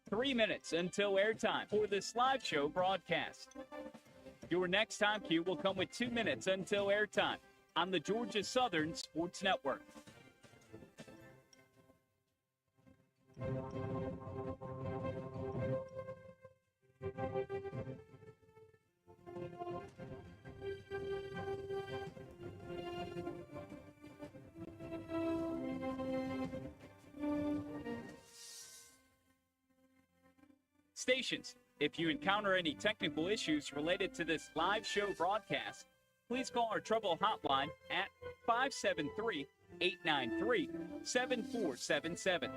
3 minutes until airtime for this live show broadcast. Your next time cue will come with 2 minutes until airtime on the Georgia Southern Sports Network. Stations, if you encounter any technical issues related to this live show broadcast, please call our trouble hotline at 573-893-7477.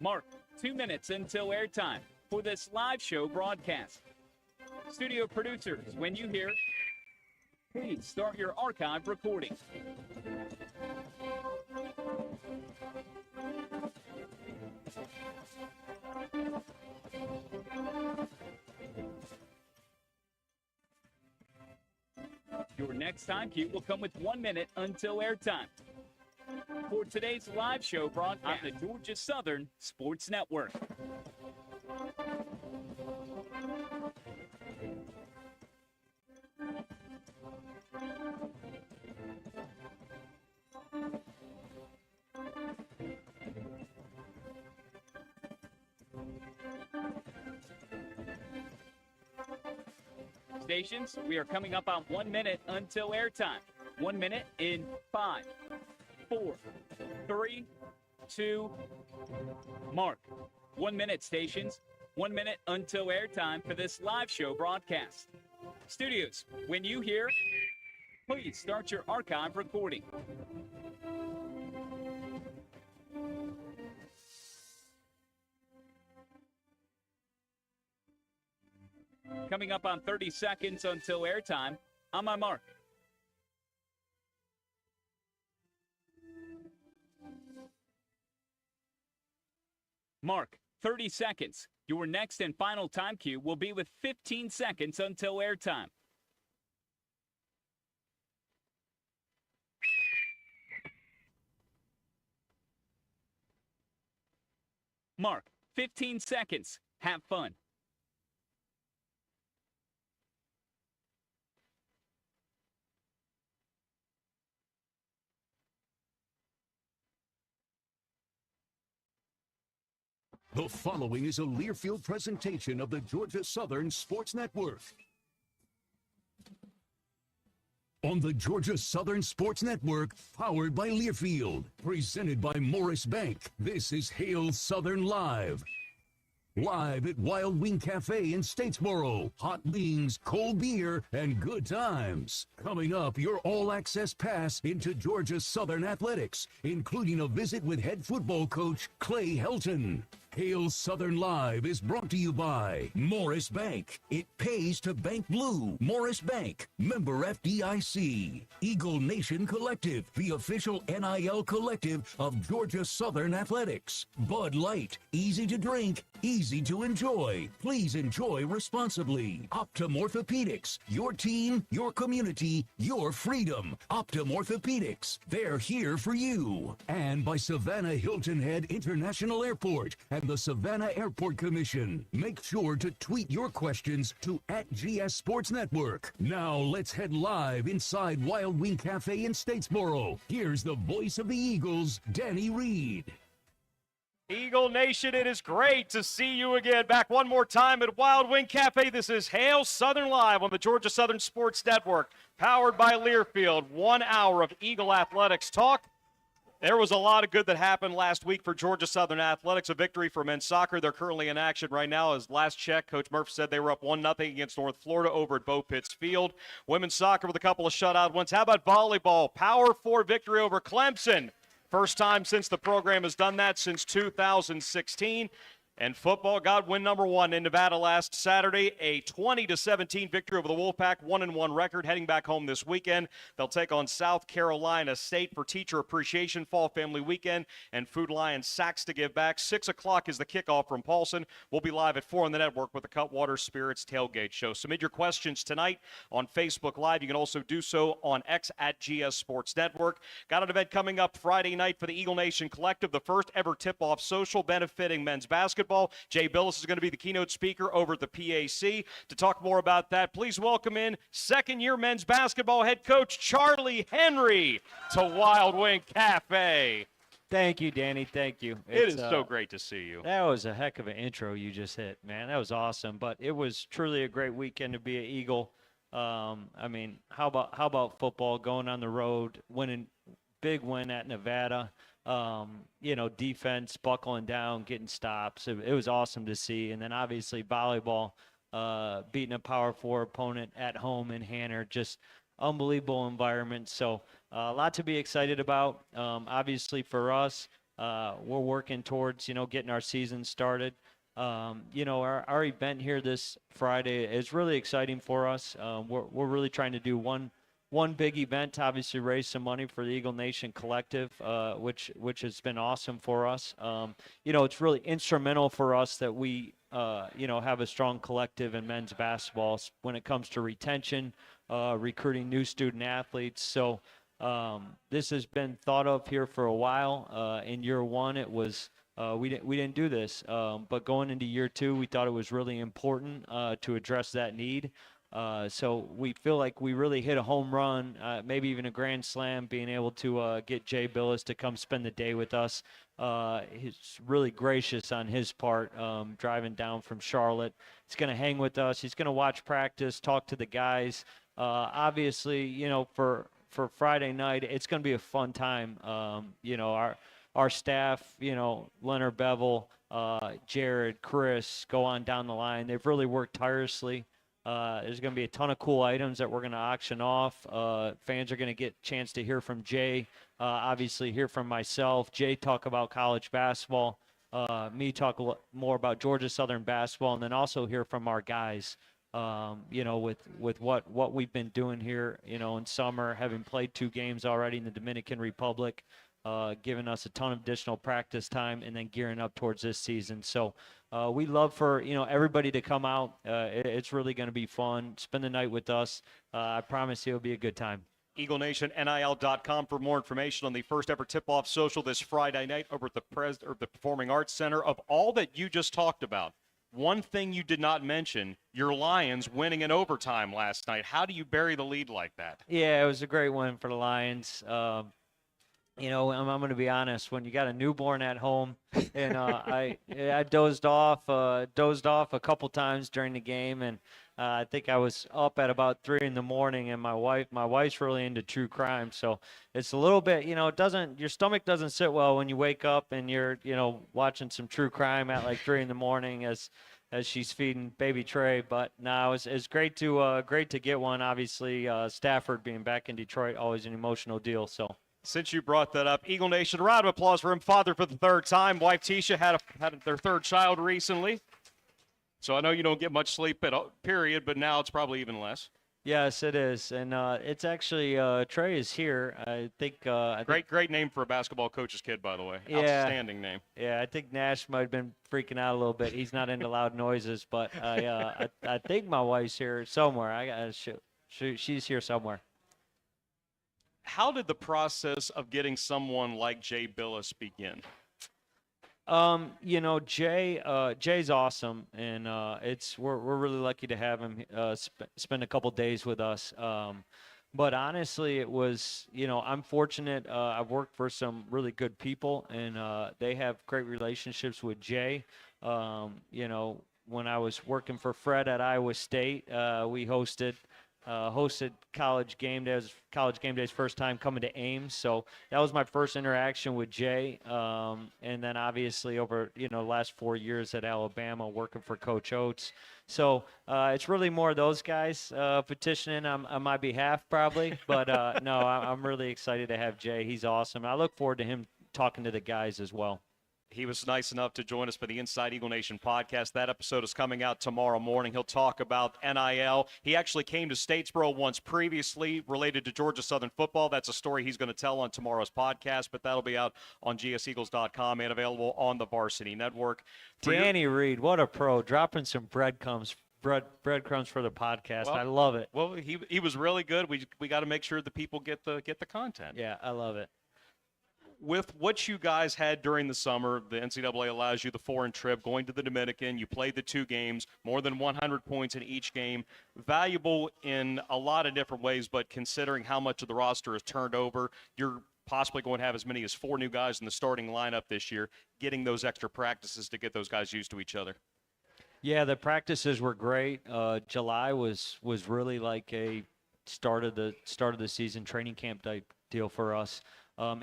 Mark, 2 minutes until airtime for this live show broadcast. Studio producers, when you hear, please start your archive recording. Your next time cue will come with 1 minute until airtime for today's live show broadcast on the Georgia Southern Sports Network. Stations, we are coming up on 1 minute until airtime. 1 minute in 5, 4, 3, 2, mark. 1 minute, stations. 1 minute until airtime for this live show broadcast. Studios, when you hear, please start your archive recording. Coming up on 30 seconds until airtime, on my mark. Mark, 30 seconds. Your next and final time cue will be with 15 seconds until airtime. Mark, 15 seconds. Have fun. The following is a Learfield presentation of the Georgia Southern Sports Network. On the Georgia Southern Sports Network, powered by Learfield, presented by Morris Bank, this is Hail Southern Live. Live at Wild Wing Cafe in Statesboro. Hot wings, cold beer, and good times. Coming up, your all-access pass into Georgia Southern athletics, including a visit with head football coach Clay Helton. Hail Southern Live is brought to you by Morris Bank. It pays to bank blue. Morris Bank, member FDIC. Eagle Nation Collective, the official NIL collective of Georgia Southern Athletics. Bud Light, easy to drink, easy to enjoy. Please enjoy responsibly. Optum Orthopedics, your team, your community, your freedom. Optum Orthopedics, they're here for you. And by Savannah Hilton Head International Airport and the Savannah Airport Commission. Make sure to tweet your questions to @GS Sports Network. Now let's head live inside Wild Wing Cafe in Statesboro. Here's the voice of the Eagles, Danny Reed. Eagle Nation, it is great to see you again. Back one more time at Wild Wing Cafe. This is Hail Southern Live on the Georgia Southern Sports Network, powered by Learfield. 1 hour of Eagle Athletics talk. There was a lot of good that happened last week for Georgia Southern Athletics. A victory for men's soccer. They're currently in action right now. As last check, Coach Murphy said they were up 1-0 against North Florida over at Bo Pitts Field. Women's soccer with a couple of shutout wins. How about volleyball? Power 4 victory over Clemson. First time since the program has done that since 2016. And football got win number 1 in Nevada last Saturday, a 20-17 victory over the Wolfpack, 1-1 record. Heading back home this weekend, they'll take on South Carolina State for Teacher Appreciation Fall Family Weekend and Food Lion Sacks to give back. 6 o'clock is the kickoff from Paulson. We'll be live at 4 on the network with the Cutwater Spirits Tailgate Show. Submit your questions tonight on Facebook Live. You can also do so on X at GS Sports Network. Got an event coming up Friday night for the Eagle Nation Collective, the first ever tip-off social benefiting men's basketball. Jay Billis is going to be the keynote speaker over at the PAC. To talk more about that, please welcome in second-year men's basketball head coach Charlie Henry to Wild Wing Cafe. Thank you, Danny. Thank you. It is so great to see you. That was a heck of an intro you just hit, man. That was awesome. But it was truly a great weekend to be an Eagle. I mean, how about football, going on the road, winning, big win at Nevada. Defense buckling down, getting stops. It was awesome to see. And then obviously volleyball, beating a Power 4 opponent at home in Hanner, just unbelievable environment. So a lot to be excited about. Obviously for us, we're working towards, getting our season started. Our event here this Friday is really exciting for us. We're really trying to do one big event to obviously raise some money for the Eagle Nation Collective, which has been awesome for us. It's really instrumental for us that we, have a strong collective in men's basketball when it comes to retention, recruiting new student athletes. So this has been thought of here for a while. In year one, it was we didn't do this, but going into year two, we thought it was really important to address that need. So we feel like we really hit a home run, maybe even a grand slam, being able to get Jay Billis to come spend the day with us. He's really gracious on his part, driving down from Charlotte. He's going to hang with us. He's going to watch practice, talk to the guys. Obviously, for Friday night, it's going to be a fun time. Our staff, Leonard Bevel, Jared, Chris, go on down the line. They've really worked tirelessly. There's going to be a ton of cool items that we're going to auction off. Fans are going to get a chance to hear from Jay, obviously hear from myself. Jay talk about college basketball, me talk more about Georgia Southern basketball, and then also hear from our guys, with what we've been doing here, in summer, having played 2 games already in the Dominican Republic, giving us a ton of additional practice time, and then gearing up towards this season. So we love for everybody to come out. It's really going to be fun. Spend the night with us. I promise you it'll be a good time. EagleNationNIL.com for more information on the first ever tip-off social this Friday night over at the Performing Arts Center. Of all that you just talked about, one thing you did not mention, your Lions winning in overtime last night. How do you bury the lead like that? Yeah, it was a great win for the Lions. I'm going to be honest. When you got a newborn at home, and I dozed off a couple times during the game, and I think I was up at about 3 in the morning. And my wife's really into true crime, so it's a little bit, your stomach doesn't sit well when you wake up and you're, watching some true crime at like 3 in the morning as she's feeding baby Trey. But no, it's great to get one. Obviously, Stafford being back in Detroit, always an emotional deal. So. Since you brought that up, Eagle Nation, a round of applause for him. Father for the 3rd time. Wife Tisha had their 3rd child recently. So I know you don't get much sleep period, but now it's probably even less. Yes, it is. And it's actually Trey is here. I think great name for a basketball coach's kid, by the way. Yeah, outstanding name. Yeah, I think Nash might have been freaking out a little bit. He's not into loud noises, but I think my wife's here somewhere. She's here somewhere. How did the process of getting someone like Jay Billis begin? Jay's awesome, and we're really lucky to have him spend a couple days with us. But honestly, it was, I'm fortunate. I've worked for some really good people, and they have great relationships with Jay. When I was working for Fred at Iowa State, we hosted College Game Day. It was College Game Day's first time coming to Ames, so that was my first interaction with Jay. And then obviously over the last 4 years at Alabama working for Coach Oates. So it's really more those guys petitioning on my behalf probably, but no, I'm really excited to have Jay. He's awesome. I look forward to him talking to the guys as well. He was nice enough to join us for the Inside Eagle Nation podcast. That episode is coming out tomorrow morning. He'll talk about NIL. He actually came to Statesboro once previously related to Georgia Southern football. That's a story he's going to tell on tomorrow's podcast, but that'll be out on gseagles.com and available on the Varsity Network. Danny Reed, what a pro, dropping some breadcrumbs for the podcast. Well, I love it. Well, he was really good. We got to make sure the people get the content. Yeah, I love it. With what you guys had during the summer, the NCAA allows you the foreign trip, going to the Dominican. You played the 2 games, more than 100 points in each game. Valuable in a lot of different ways, but considering how much of the roster is turned over, you're possibly going to have as many as 4 new guys in the starting lineup this year, getting those extra practices to get those guys used to each other. Yeah, the practices were great. July was really like a start of the season training camp type deal for us.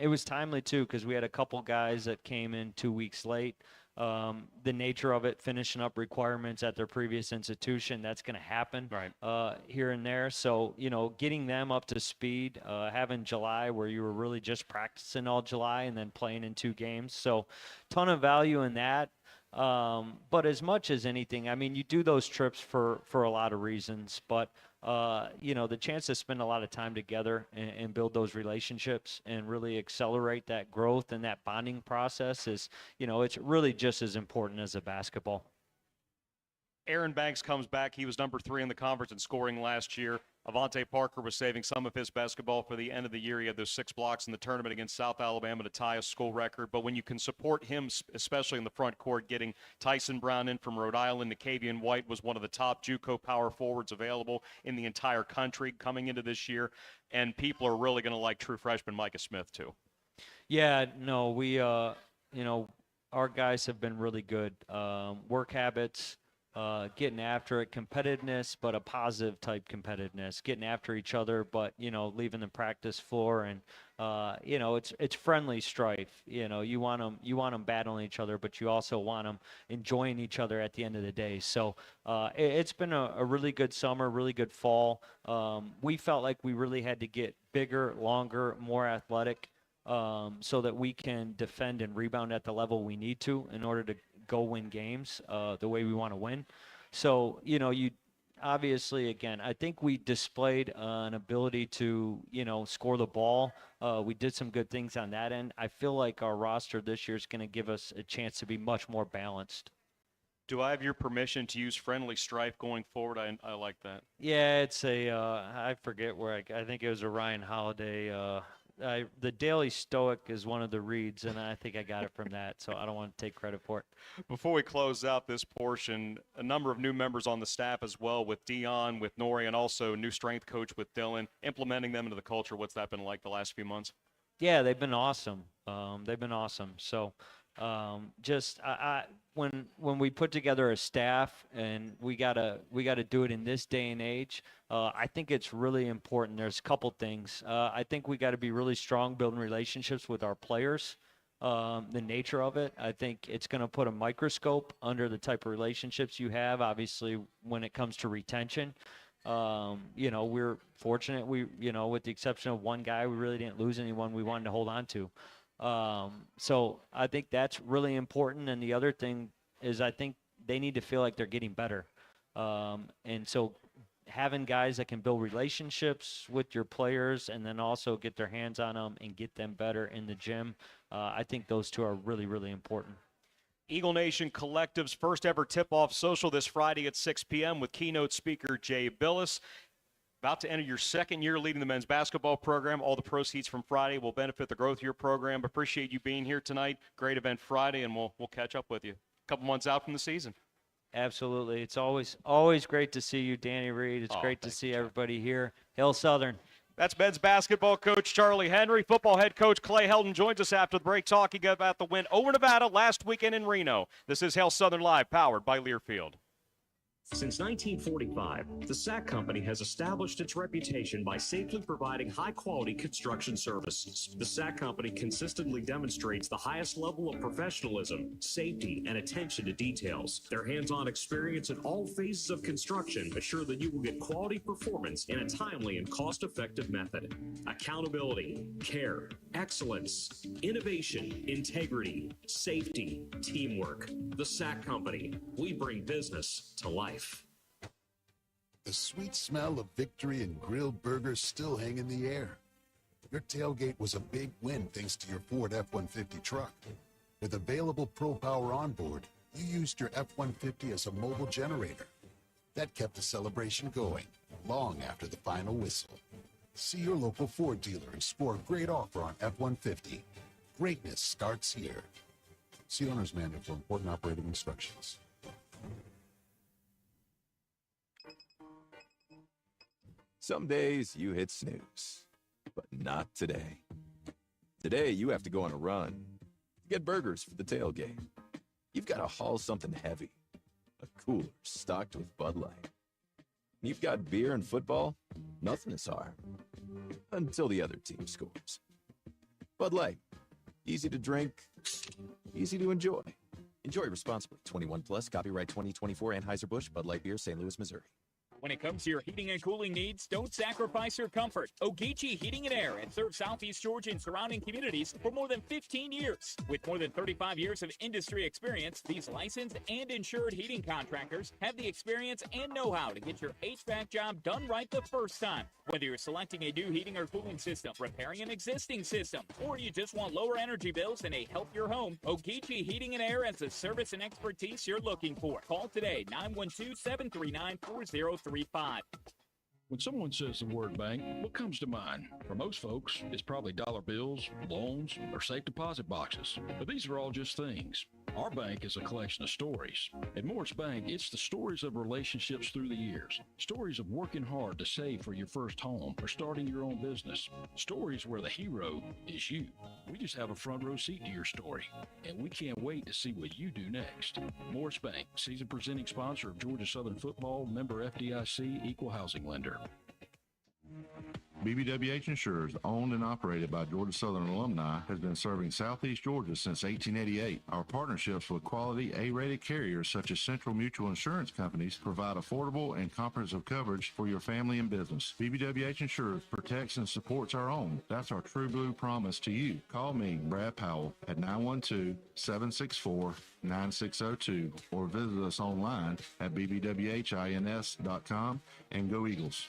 It was timely, too, because we had a couple guys that came in 2 weeks late. The nature of it, finishing up requirements at their previous institution, that's going to happen here and there. So, getting them up to speed, having July where you were really just practicing all July and then playing in 2 games. So, ton of value in that. But as much as anything, I mean, you do those trips for a lot of reasons, but the chance to spend a lot of time together and build those relationships and really accelerate that growth and that bonding process is, it's really just as important as a basketball. Aaron Banks comes back. He was number 3 in the conference in scoring last year. Avante Parker was saving some of his basketball for the end of the year. He had those 6 blocks in the tournament against South Alabama to tie a school record. But when you can support him, especially in the front court, getting Tyson Brown in from Rhode Island, Nicavian White was one of the top JUCO power forwards available in the entire country coming into this year. And people are really going to like true freshman Micah Smith, too. Yeah, no, we, our guys have been really good. Work habits. Getting after it, competitiveness, but a positive type competitiveness, getting after each other, but, leaving the practice floor and, it's friendly strife. You want them battling each other, but you also want them enjoying each other at the end of the day. So it's been a really good summer, really good fall. We felt like we really had to get bigger, longer, more athletic, so that we can defend and rebound at the level we need to in order to go win games the way we want to win. So, you obviously, again, I think we displayed an ability to, score the ball. We did some good things on that end. I feel like our roster this year is going to give us a chance to be much more balanced. Do I have your permission to use friendly strife going forward? I like that. Yeah, it's I forget where I think it was a Ryan Holiday. The Daily Stoic is one of the reads, and I think I got it from that, so I don't want to take credit for it. Before we close out this portion, a number of new members on the staff as well, with Dion, with Nori, and also new strength coach with Dylan, implementing them into the culture. What's that been like the last few months? Yeah, they've been awesome. So when we put together a staff and we gotta do it in this day and age, I think it's really important. There's a couple things. I think we got to be really strong building relationships with our players. The nature of it, I think it's going to put a microscope under the type of relationships you have. Obviously, when it comes to retention, we're fortunate. We, with the exception of one guy, we really didn't lose anyone we wanted to hold on to. So I think that's really important. And the other thing is I think they need to feel like they're getting better. And so having guys that can build relationships with your players and then also get their hands on them and get them better in the gym, I think those two are really, really important. Eagle Nation Collective's first ever tip-off social this Friday at 6 p.m. with keynote speaker Jay Billis. About to enter your 2nd year leading the men's basketball program. All the proceeds from Friday will benefit the growth of your program. Appreciate you being here tonight. Great event Friday, and we'll catch up with you a couple months out from the season. Absolutely. It's always great to see you, Danny Reed. It's great to see everybody here. Hail Southern. That's men's basketball coach Charlie Henry. Football head coach Clay Helton joins us after the break talking about the win over Nevada last weekend in Reno. This is Hail Southern Live, powered by Learfield. Since 1945, the Sack Company has established its reputation by safely providing high-quality construction services. The Sack Company consistently demonstrates the highest level of professionalism, safety, and attention to details. Their hands-on experience in all phases of construction assure that you will get quality performance in a timely and cost-effective method. Accountability, care, excellence, innovation, integrity, safety, teamwork. The Sack Company. We bring business to life. The sweet smell of victory and grilled burgers still hang in the air. Your tailgate was a big win thanks to your Ford F-150 truck. With available Pro Power onboard, you used your F-150 as a mobile generator. That kept the celebration going long after the final whistle. See your local Ford dealer and score a great offer on F-150. Greatness starts here. See owner's manual for important operating instructions. Some days you hit snooze, but not today. Today you have to go on a run to get burgers for the tailgate. You've got to haul something heavy, a cooler stocked with Bud Light. You've got beer and football, nothing is hard, until the other team scores. Bud Light, easy to drink, easy to enjoy. Enjoy responsibly. 21 plus, copyright 2024, Anheuser-Busch, Bud Light Beer, St. Louis, Missouri. When it comes to your heating and cooling needs, don't sacrifice your comfort. Ogeechee Heating and Air has served Southeast Georgia and surrounding communities for more than 15 years. With more than 35 years of industry experience, these licensed and insured heating contractors have the experience and know-how to get your HVAC job done right the first time. Whether you're selecting a new heating or cooling system, repairing an existing system, or you just want lower energy bills and a healthier home, Ogeechee Heating and Air has the service and expertise you're looking for. Call today, 912-739-4035. When someone says the word bank, what comes to mind? For most folks, it's probably dollar bills, loans, or safe deposit boxes. But these are all just things. Our bank is a collection of stories. At Morris Bank, it's the stories of relationships through the years. Stories of working hard to save for your first home or starting your own business. Stories where the hero is you. We just have a front row seat to your story, and we can't wait to see what you do next. Morris Bank, season presenting sponsor of Georgia Southern Football, member FDIC, equal housing lender. BBWH Insurers, owned and operated by Georgia Southern alumni, has been serving Southeast Georgia since 1888. Our partnerships with quality A-rated carriers such as Central Mutual Insurance Companies provide affordable and comprehensive coverage for your family and business. BBWH Insurers protects and supports our own. That's our true blue promise to you. Call me, Brad Powell, at 912-764-9602 or visit us online at bbwhins.com, and go Eagles.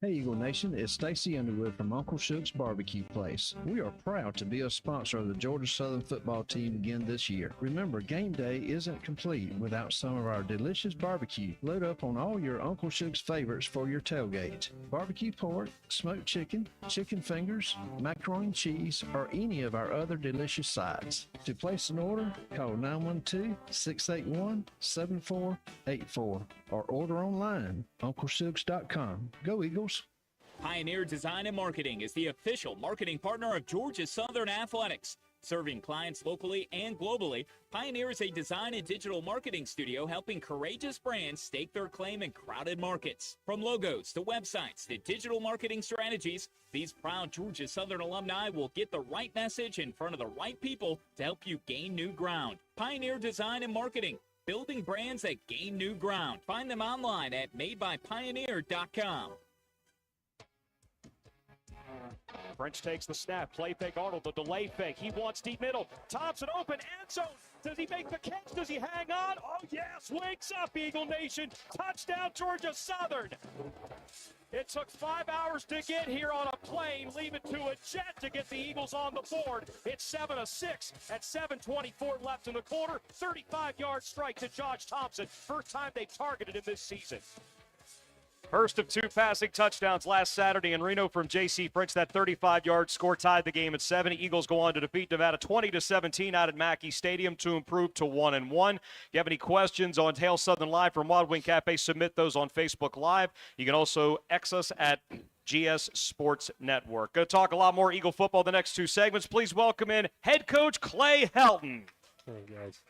Hey Eagle Nation, it's Stacy Underwood from Uncle Shook's Barbecue Place. We are proud to be a sponsor of the Georgia Southern football team again this year. Remember, game day isn't complete without some of our delicious barbecue. Load up on all your Uncle Shook's favorites for your tailgate. Barbecue pork, smoked chicken, chicken fingers, macaroni and cheese, or any of our other delicious sides. To place an order, call 912-681-7484 or order online, uncleshooks.com. Go Eagles! Pioneer Design and Marketing is the official marketing partner of Georgia Southern Athletics. Serving clients locally and globally, Pioneer is a design and digital marketing studio helping courageous brands stake their claim in crowded markets. From logos to websites to digital marketing strategies, these proud Georgia Southern alumni will get the right message in front of the right people to help you gain new ground. Pioneer Design and Marketing, building brands that gain new ground. Find them online at madebypioneer.com. French takes the snap. Play fake Arnold. The delay fake. He wants deep middle. Thompson open. End zone. Does he make the catch? Does he hang on? Oh, yes. Wakes up, Eagle Nation. Touchdown, Georgia Southern. It took 5 hours to get here on a plane. Leave it to a jet to get the Eagles on the board. It's 7-6 at 7:24 left in the quarter. 35-yard strike to Josh Thompson. First time they've targeted him this season. First of two passing touchdowns last Saturday in Reno from J.C. French. That 35-yard score tied the game at 7. Eagles go on to defeat Nevada 20-17 out at Mackey Stadium to improve to 1-1. If you have any questions on Hail Southern Live from Wild Wing Cafe, submit those on Facebook Live. You can also X us at GS Sports Network. Going to talk a lot more Eagle football the next two segments. Please welcome in Head Coach Clay Helton. Hey, guys.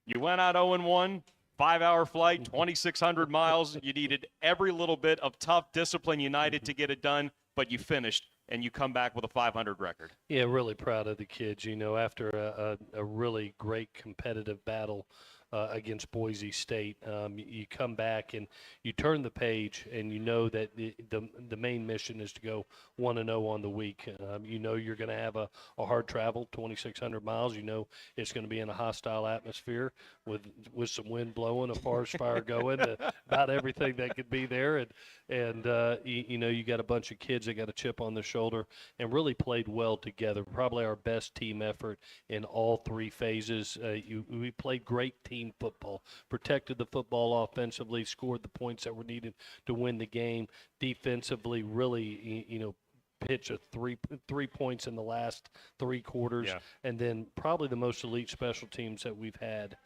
You went out 0-1, 5-hour flight, 2,600 miles. You needed every little bit of tough discipline united to get it done, but you finished, and you come back with a 500 record. Yeah, really proud of the kids. You know, after a really great competitive battle against Boise State, you come back and you turn the page, and you know that the main mission is to go 1-0 on the week. You know you're going to have a hard travel, 2,600 miles. You know it's going to be in a hostile atmosphere with some wind blowing, a forest fire going, about everything that could be there. And you know, you got a bunch of kids that got a chip on their shoulder and really played well together. Probably our best team effort in all three phases. We played great team football, protected the football offensively, scored the points that were needed to win the game. Defensively, really, you know, pitch a three points in the last three quarters, and then probably the most elite special teams that we've had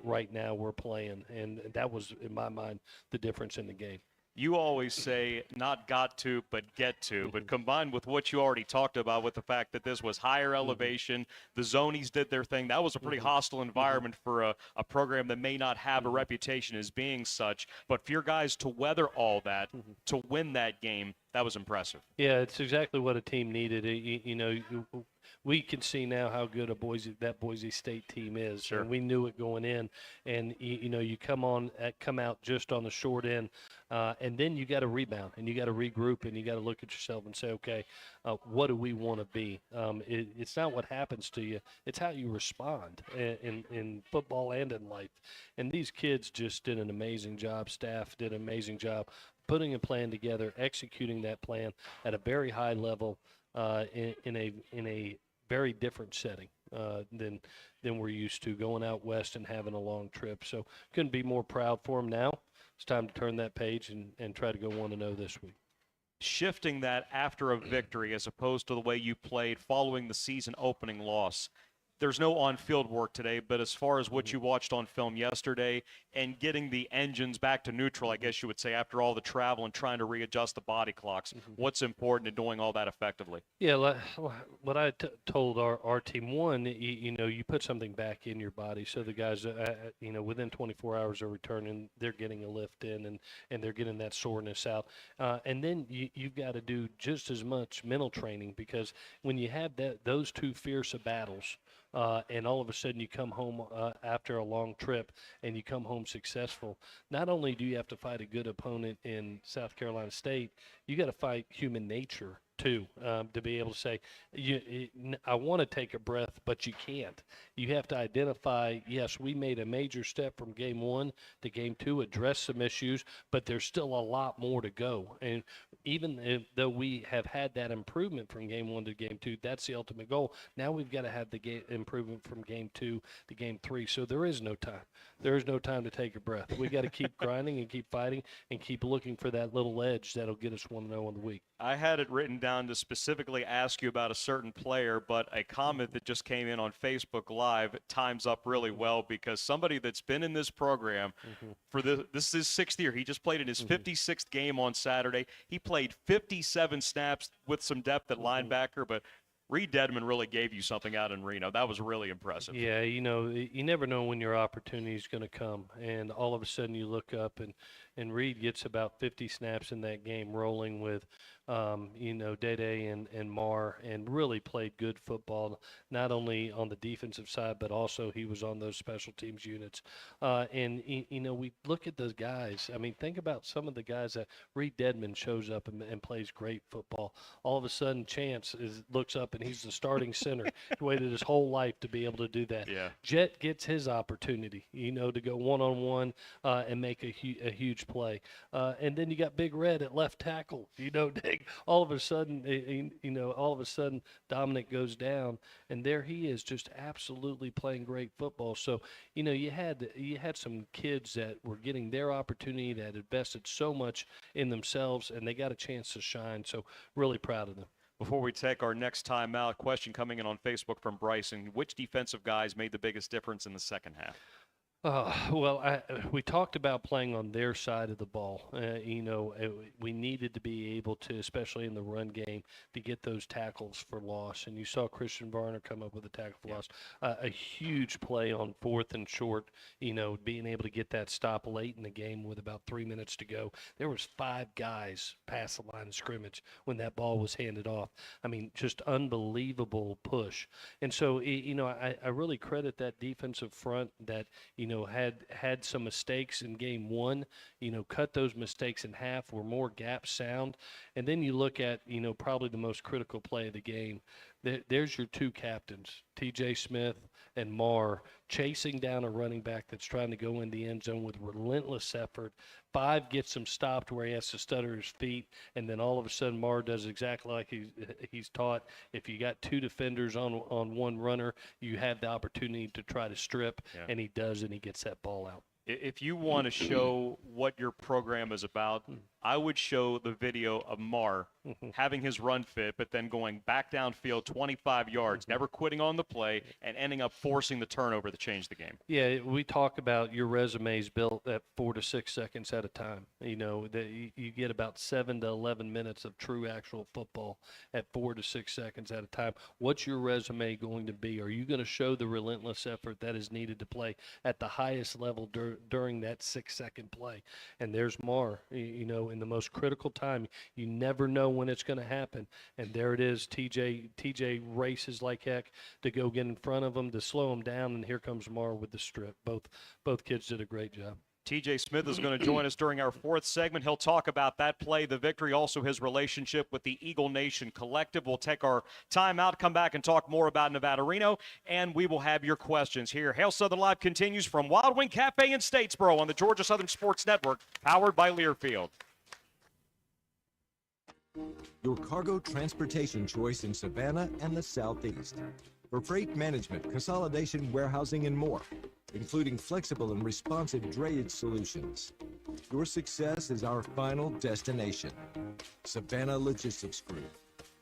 right now we're playing, and that was, in my mind, the difference in the game. You always say not got to, but get to. But combined with what you already talked about with the fact that this was higher elevation, the zonies did their thing, that was a pretty hostile environment for a program that may not have a reputation as being such. But for your guys to weather all that, to win that game, that was impressive. Yeah, it's exactly what a team needed. You know, we can see now how good that Boise State team is. Sure. And we knew it going in. And you know, you come out just on the short end, and then you got to rebound and you got to regroup and you got to look at yourself and say, okay, what do we want to be? It's not what happens to you; it's how you respond in football and in life. And these kids just did an amazing job. Staff did an amazing job putting a plan together, executing that plan at a very high level in a very different setting than we're used to, going out west and having a long trip. So couldn't be more proud for them. Now it's time to turn that page and try to go 1-0 this week. Shifting that after a victory as opposed to the way you played following the season opening loss. There's no on-field work today, but as far as what you watched on film yesterday and getting the engines back to neutral, I guess you would say, after all the travel and trying to readjust the body clocks, what's important in doing all that effectively? Yeah, what I told our team, one, you know, you put something back in your body, so the guys, you know, within 24 hours of returning, they're getting a lift in and they're getting that soreness out. And then you've got to do just as much mental training, because when you have those two fierce battles, and all of a sudden you come home after a long trip and you come home successful, not only do you have to fight a good opponent in South Carolina State, you got to fight human nature too, to be able to say, I want to take a breath, but you can't. You have to identify, yes, we made a major step from game 1 to game 2, address some issues, but there's still a lot more to go. And even though we have had that improvement from game 1 to game 2, that's the ultimate goal. Now we've got to have the improvement from game 2 to game 3. So there is no time. There is no time to take a breath. We got to keep grinding and keep fighting and keep looking for that little edge that'll get us 1-0 on the week. I had it written down to specifically ask you about a certain player, but a comment that just came in on Facebook Live times up really well, because somebody that's been in this program for this is his 6th year. He just played in his 56th game on Saturday. He played 57 snaps with some depth at linebacker, but Reed Dedman really gave you something out in Reno. That was really impressive. Yeah, you know, you never know when your opportunity is going to come, and all of a sudden you look up and Reed gets about 50 snaps in that game, rolling with, you know, Dede and Mar, and really played good football, not only on the defensive side, but also he was on those special teams units. And, you know, we look at those guys. I mean, think about some of the guys that Reed Dedman shows up and plays great football. All of a sudden, Chance looks up and he's the starting center. He waited his whole life to be able to do that. Yeah. Jet gets his opportunity, you know, to go one-on-one and make a huge play. And then you got Big Red at left tackle. You know, all of a sudden, Dominic goes down, and there he is, just absolutely playing great football. So, you know, you had some kids that were getting their opportunity, that invested so much in themselves, and they got a chance to shine. So, really proud of them. Before we take our next time out, question coming in on Facebook from Bryson: which defensive guys made the biggest difference in the second half? We talked about playing on their side of the ball. We needed to be able to, especially in the run game, to get those tackles for loss. And you saw Christian Varner come up with a tackle for loss. A huge play on 4th and short, being able to get that stop late in the game with about 3 minutes to go. There was 5 guys past the line of scrimmage when that ball was handed off. I mean, just unbelievable push. And so, I really credit that defensive front that, had some mistakes in game 1, cut those mistakes in half, were more gap sound. And then you look at, probably the most critical play of the game. There's your 2 captains, TJ Smith and Marr, chasing down a running back that's trying to go in the end zone with relentless effort. 5 gets him stopped where he has to stutter his feet, and then all of a sudden Marr does exactly like he's taught. If you got 2 defenders on one runner, you have the opportunity to try to strip, and he does, and he gets that ball out. If you want to show what your program is about, I would show the video of Marr having his run fit, but then going back downfield 25 yards, never quitting on the play, and ending up forcing the turnover to change the game. Yeah, we talk about your resumes built at 4 to 6 seconds at a time. You get about 7 to 11 minutes of true actual football at 4 to 6 seconds at a time. What's your resume going to be? Are you going to show the relentless effort that is needed to play at the highest level during that 6-second play? And there's Marr, in the most critical time. You never know when it's going to happen. And there it is. TJ races like heck to go get in front of him, to slow him down, and here comes Marr with the strip. Both kids did a great job. TJ Smith is going to join us during our 4th segment. He'll talk about that play, the victory, also his relationship with the Eagle Nation Collective. We'll take our time out, come back and talk more about Nevada Reno, and we will have your questions here. Hail Southern Live continues from Wild Wing Cafe in Statesboro on the Georgia Southern Sports Network, powered by Learfield. Your cargo transportation choice in Savannah and the Southeast. For freight management, consolidation, warehousing, and more, including flexible and responsive drayage solutions. Your success is our final destination. Savannah Logistics Group.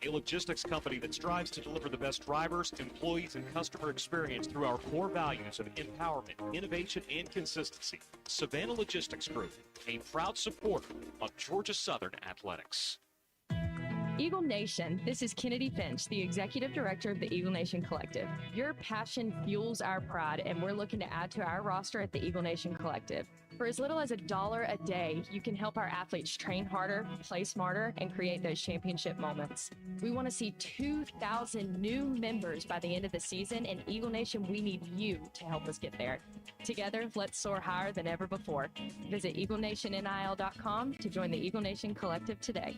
A logistics company that strives to deliver the best drivers, employees, and customer experience through our core values of empowerment, innovation, and consistency. Savannah Logistics Group, a proud supporter of Georgia Southern Athletics. Eagle Nation, this is Kennedy Finch, the Executive Director of the Eagle Nation Collective. Your passion fuels our pride, and we're looking to add to our roster at the Eagle Nation Collective. For as little as $1 a day, you can help our athletes train harder, play smarter, and create those championship moments. We want to see 2,000 new members by the end of the season, and Eagle Nation, we need you to help us get there. Together, let's soar higher than ever before. Visit EagleNationNIL.com to join the Eagle Nation Collective today.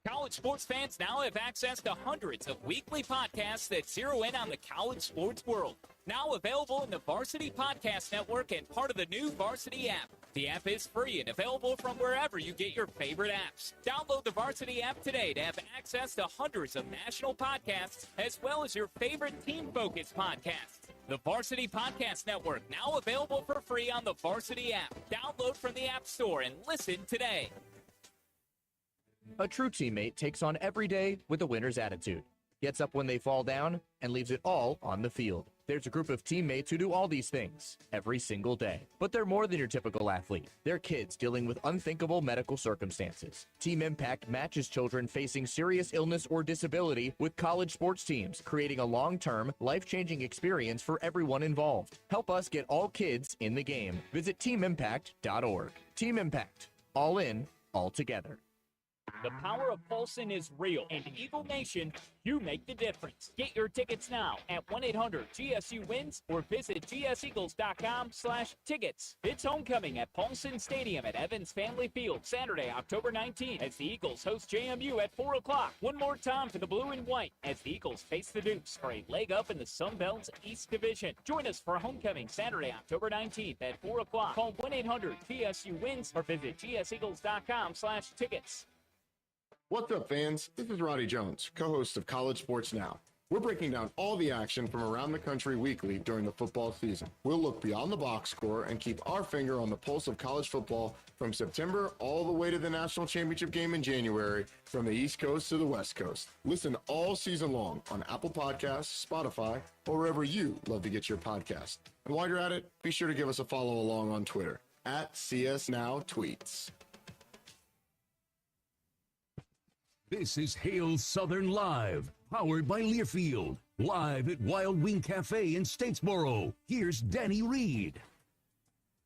College sports fans now have access to hundreds of weekly podcasts that zero in on the college sports world. Now available in the Varsity Podcast Network and part of the new Varsity app. The app is free and available from wherever you get your favorite apps. Download the Varsity app today to have access to hundreds of national podcasts as well as your favorite team-focused podcasts. The Varsity Podcast Network, now available for free on the Varsity app. Download from the App Store and listen today. A true teammate takes on every day with a winner's attitude, gets up when they fall down, and leaves it all on the field. There's a group of teammates who do all these things every single day. But they're more than your typical athlete. They're kids dealing with unthinkable medical circumstances. Team Impact matches children facing serious illness or disability with college sports teams, creating a long-term, life-changing experience for everyone involved. Help us get all kids in the game. Visit teamimpact.org. Team Impact. All in, all together. The power of Paulson is real, and Eagle Nation, you make the difference. Get your tickets now at 1-800-GSU-WINS or visit gseagles.com/tickets. It's homecoming at Paulson Stadium at Evans Family Field, Saturday, October 19th, as the Eagles host JMU at 4 o'clock. One more time for the blue and white as the Eagles face the Dukes for a leg up in the Sun Belt's East Division. Join us for homecoming Saturday, October 19th at 4 o'clock. Call 1-800-GSU-WINS or visit gseagles.com/tickets. What's up, fans? This is Roddy Jones, co-host of College Sports Now. We're breaking down all the action from around the country weekly during the football season. We'll look beyond the box score and keep our finger on the pulse of college football from September all the way to the national championship game in January, from the East Coast to the West Coast. Listen all season long on Apple Podcasts, Spotify, or wherever you love to get your podcast. And while you're at it, be sure to give us a follow along on Twitter at CSNowTweets. This is Hail Southern Live, powered by Learfield. Live at Wild Wing Cafe in Statesboro. Here's Danny Reed.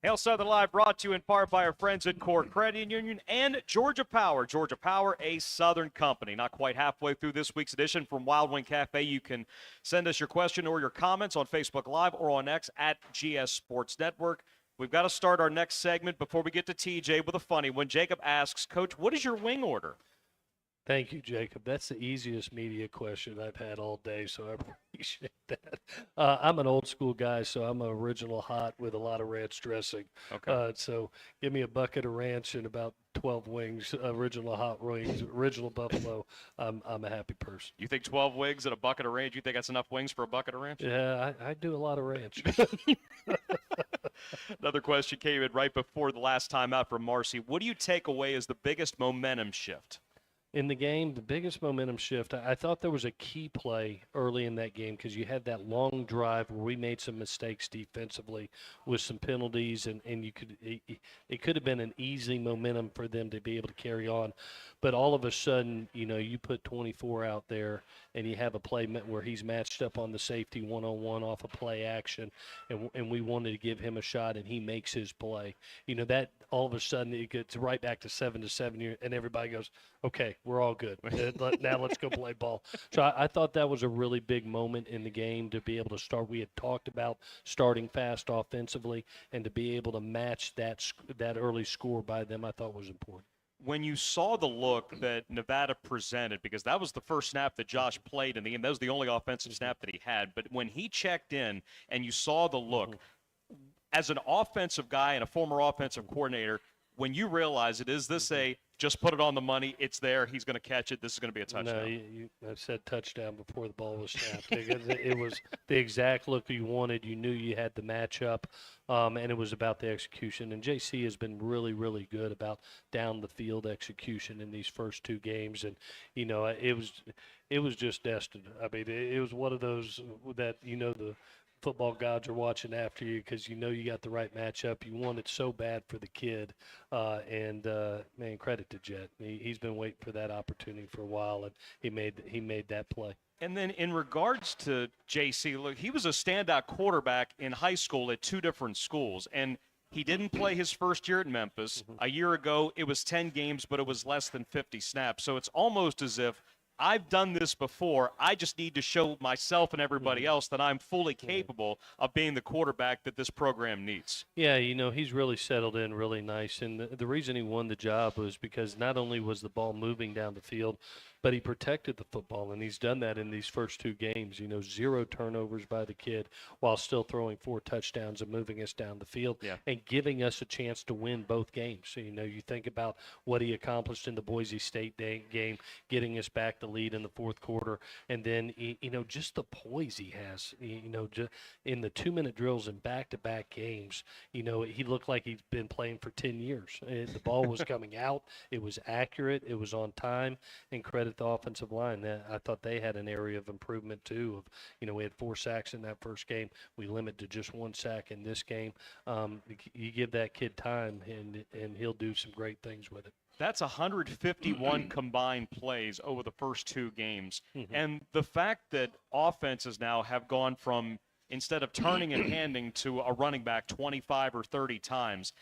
Hail Southern Live brought to you in part by our friends at Core Credit Union and Georgia Power. Georgia Power, a Southern company. Not quite halfway through this week's edition from Wild Wing Cafe. You can send us your question or your comments on Facebook Live or on X at GS Sports Network. We've got to start our next segment before we get to TJ with a funny one. Jacob asks, Coach, what is your wing order? Thank you, Jacob. That's the easiest media question I've had all day, so I appreciate that. I'm an old school guy, so I'm an original hot with a lot of ranch dressing. Okay. So give me a bucket of ranch and about 12 wings, original hot wings, original buffalo. I'm a happy person. You think 12 wings and a bucket of ranch, you think that's enough wings for a bucket of ranch? Yeah, I do a lot of ranch. Another question came in right before the last time out from Marcy. What do you take away as the biggest momentum shift? In the game, the biggest momentum shift, I thought there was a key play early in that game because you had that long drive where we made some mistakes defensively with some penalties, and you could it could have been an easy momentum for them to be able to carry on. But all of a sudden, you put 24 out there and you have a play where he's matched up on the safety one-on-one off a play action, and we wanted to give him a shot, and he makes his play. That all of a sudden it gets right back to 7-7, and everybody goes, okay, we're all good. Now let's go play ball. So I thought that was a really big moment in the game to be able to start. We had talked about starting fast offensively, and to be able to match that early score by them, I thought was important. When you saw the look that Nevada presented, because that was the first snap that Josh played in the game, that was the only offensive snap that he had, but when he checked in and you saw the look, as an offensive guy and a former offensive coordinator, when you realize is this a just put it on the money, it's there, he's going to catch it, this is going to be a touchdown? No, I said touchdown before the ball was snapped. It was the exact look you wanted. You knew you had the matchup, and it was about the execution. And JC has been really, really good about down the field execution in these first two games. And, it was just destined. I mean, it was one of those that, the football gods are watching after you because you got the right matchup. You want it so bad for the kid, and man, credit to Jet. He's been waiting for that opportunity for a while, and he made that play. And then in regards to JC, look, he was a standout quarterback in high school at two different schools, and he didn't play his first year at Memphis. A year ago, it was 10 games, but it was less than 50 snaps. So it's almost as if I've done this before. I just need to show myself and everybody else that I'm fully capable of being the quarterback that this program needs. Yeah, he's really settled in really nice. And the reason he won the job was because not only was the ball moving down the field, but he protected the football, and he's done that in these first two games. 0 turnovers by the kid while still throwing 4 touchdowns and moving us down the field and giving us a chance to win both games. So, you think about what he accomplished in the Boise State game, getting us back the lead in the fourth quarter, and then, just the poise he has, just in the 2-minute drills in back-to-back games, he looked like he's been playing for 10 years. The ball was coming out. It was accurate. It was on time, and credit the offensive line. I thought they had an area of improvement too. We had 4 sacks in that first game. We limit to just 1 sack in this game. You give that kid time, and he'll do some great things with it. That's 151 combined plays over the first 2 games. And the fact that offenses now have gone from, instead of turning and handing to a running back 25 or 30 times,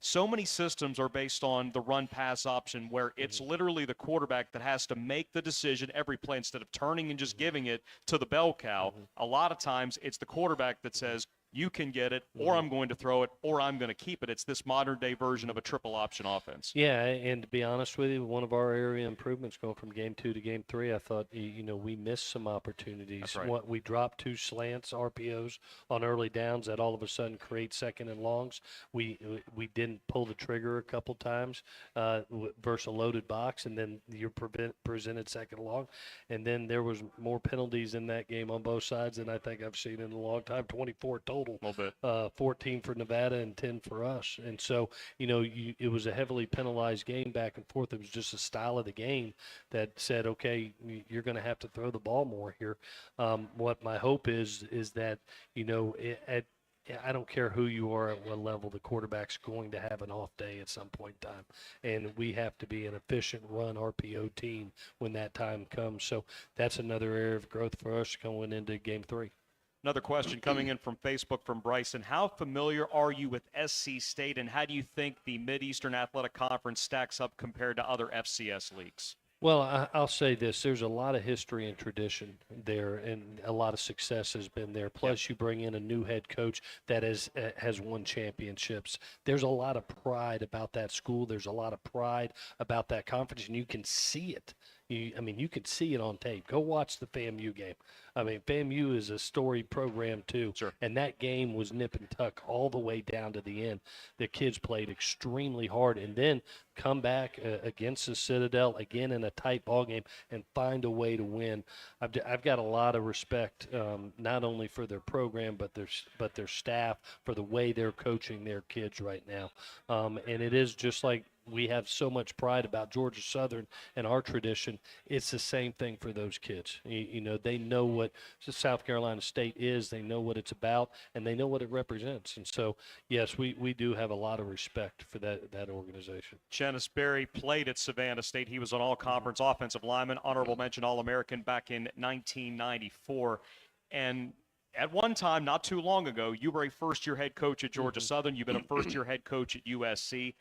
so many systems are based on the run-pass option where it's literally the quarterback that has to make the decision every play instead of turning and just giving it to the bell cow. A lot of times it's the quarterback that says, you can get it, or I'm going to throw it, or I'm going to keep it. It's this modern-day version of a triple option offense. Yeah, and to be honest with you, one of our area improvements going from game 2 to game 3, I thought, we missed some opportunities. That's right. We dropped 2 slants, RPOs on early downs that all of a sudden create second and longs. We didn't pull the trigger a couple times versus a loaded box, and then you're presented second and long. And then there was more penalties in that game on both sides than I think I've seen in a long time, 24 total. A little bit. 14 for Nevada and 10 for us. And so, it was a heavily penalized game back and forth. It was just a style of the game that said, okay, you're going to have to throw the ball more here. What my hope is that, I don't care who you are at what level, the quarterback's going to have an off day at some point in time. And we have to be an efficient run RPO team when that time comes. So that's another area of growth for us going into game 3. Another question coming in from Facebook from Bryson. How familiar are you with SC State, and how do you think the Mid-Eastern Athletic Conference stacks up compared to other FCS leagues? Well, I'll say this. There's a lot of history and tradition there, and a lot of success has been there. Plus, you bring in a new head coach that has won championships. There's a lot of pride about that school. There's a lot of pride about that conference, and you can see it. You can see it on tape. Go watch the FAMU game. FAMU is a storied program too. Sure. And that game was nip and tuck all the way down to the end. The kids played extremely hard and then come back against the Citadel again in a tight ball game and find a way to win. I've got a lot of respect, not only for their program but their staff, for the way they're coaching their kids right now. And it is just like we have so much pride about Georgia Southern and our tradition. It's the same thing for those kids. They know what South Carolina State is. They know what it's about, and they know what it represents. And so, yes, we do have a lot of respect for that organization. Chennis Berry played at Savannah State. He was an all-conference offensive lineman, honorable mention All-American back in 1994. And at one time, not too long ago, you were a first-year head coach at Georgia Southern. You've been a first-year head coach at USC.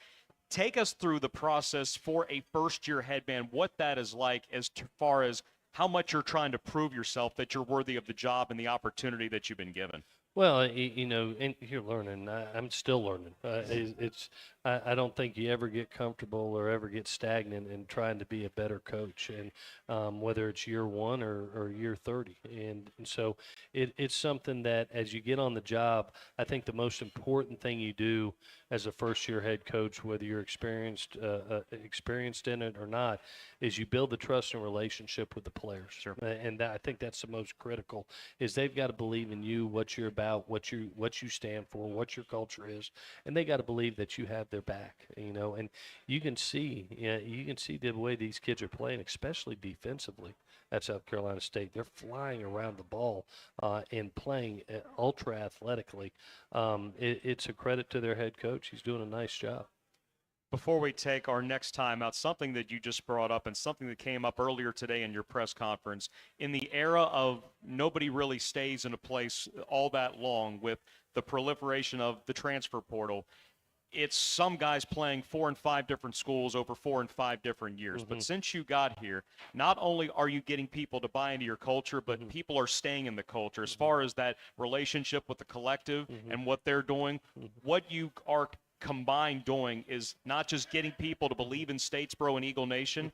Take us through the process for a first-year head man, what that is like as far as how much you're trying to prove yourself that you're worthy of the job and the opportunity that you've been given. Well, and you're learning. I'm still learning. I don't think you ever get comfortable or ever get stagnant in trying to be a better coach, and whether it's year 1 or year 30. And so it's something that as you get on the job, I think the most important thing you do as a first-year head coach, whether you're experienced in it or not, is you build the trust and relationship with the players. Sure. And I think that's the most critical, is they've got to believe in you, what you're about, what you stand for, what your culture is, and they got to believe that you have their back. And you can see the way these kids are playing, especially defensively at South Carolina State. They're flying around the ball and playing ultra athletically. It's a credit to their head coach. He's doing a nice job. Before we take our next time out, something that you just brought up and something that came up earlier today in your press conference, in the era of nobody really stays in a place all that long with the proliferation of the transfer portal, it's some guys playing 4 and 5 different schools over 4 and 5 different years. But since you got here, not only are you getting people to buy into your culture, but people are staying in the culture. As far as that relationship with the collective and what they're doing, what you are combined doing is not just getting people to believe in Statesboro and Eagle Nation,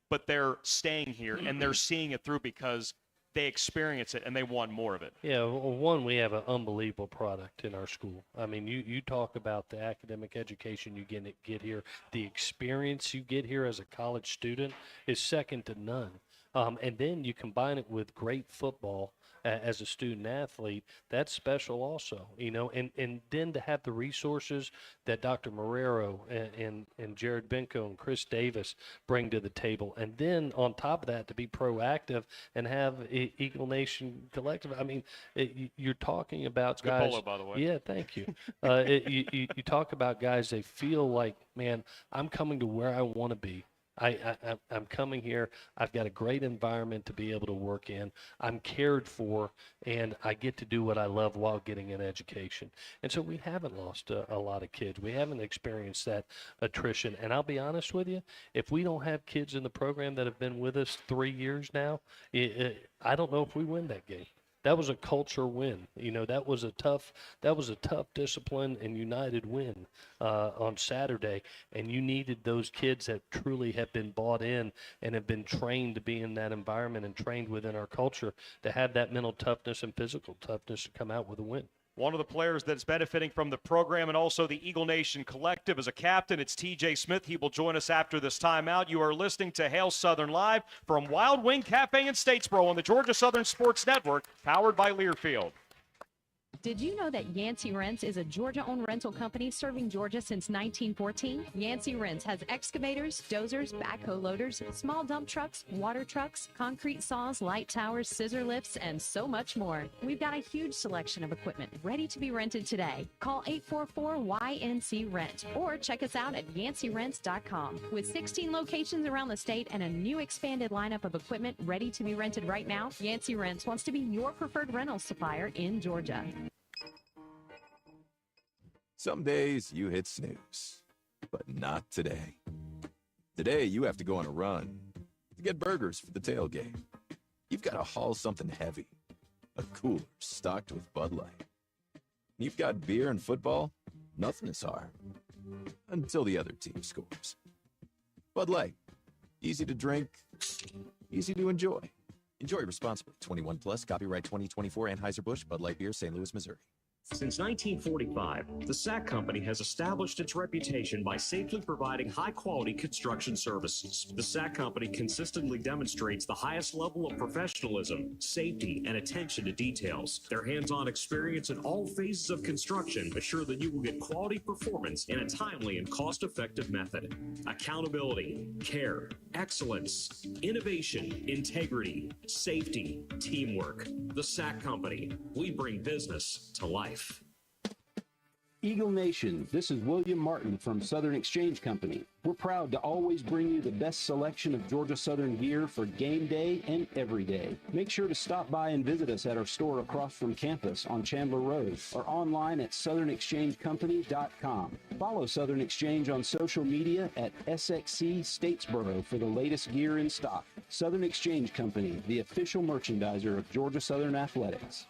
but they're staying here and they're seeing it through because they experience it and they want more of it. Yeah, well, one, we have an unbelievable product in our school. You talk about the academic education you get here. The experience you get here as a college student is second to none. And then you combine it with great football as a student athlete, that's special also, and then to have the resources that Dr. Marrero and Jared Benko and Chris Davis bring to the table. And then on top of that, to be proactive and have Eagle Nation Collective. You're talking about it's guys. good polo, by the way. Yeah, thank you. You talk about guys, they feel like, man, I'm coming to where I want to be. I'm coming here. I've got a great environment to be able to work in. I'm cared for, and I get to do what I love while getting an education. And so we haven't lost a lot of kids. We haven't experienced that attrition. And I'll be honest with you, if we don't have kids in the program that have been with us 3 years now, I don't know if we win that game. That was a culture win. You know, that was a tough discipline and united win on Saturday. And you needed those kids that truly have been bought in and have been trained to be in that environment and trained within our culture to have that mental toughness and physical toughness to come out with a win. One of the players that's benefiting from the program and also the Eagle Nation Collective as a captain, it's TJ Smith. He will join us after this timeout. You are listening to Hail Southern Live from Wild Wing Cafe in Statesboro on the Georgia Southern Sports Network, powered by Learfield. Did you know that Yancey Rents is a Georgia-owned rental company serving Georgia since 1914? Yancey Rents has excavators, dozers, backhoe loaders, small dump trucks, water trucks, concrete saws, light towers, scissor lifts, and so much more. We've got a huge selection of equipment ready to be rented today. Call 844-YNC-RENT or check us out at yanceyrents.com. With 16 locations around the state and a new expanded lineup of equipment ready to be rented right now, Yancey Rents wants to be your preferred rental supplier in Georgia. Some days you hit snooze, but not today. Today you have to go on a run to get burgers for the tailgate. You've got to haul something heavy, a cooler stocked with Bud Light. You've got beer and football, nothing is hard, until the other team scores. Bud Light, easy to drink, easy to enjoy. Enjoy responsibly. 21 plus, copyright 2024, Anheuser-Busch, Bud Light Beer, St. Louis, Missouri. Since 1945, the SAC Company has established its reputation by safely providing high-quality construction services. The SAC Company consistently demonstrates the highest level of professionalism, safety, and attention to details. Their hands-on experience in all phases of construction assure that you will get quality performance in a timely and cost-effective method. Accountability, care, excellence, innovation, integrity, safety, teamwork. The SAC Company. We bring business to life. Eagle Nation, this is William Martin from Southern Exchange Company. We're proud to always bring you the best selection of Georgia Southern gear for game day and every day. Make sure to stop by and visit us at our store across from campus on Chandler Road or online at southernexchangecompany.com. Follow Southern Exchange on social media at SXC Statesboro for the latest gear in stock. Southern Exchange Company, the official merchandiser of Georgia Southern Athletics.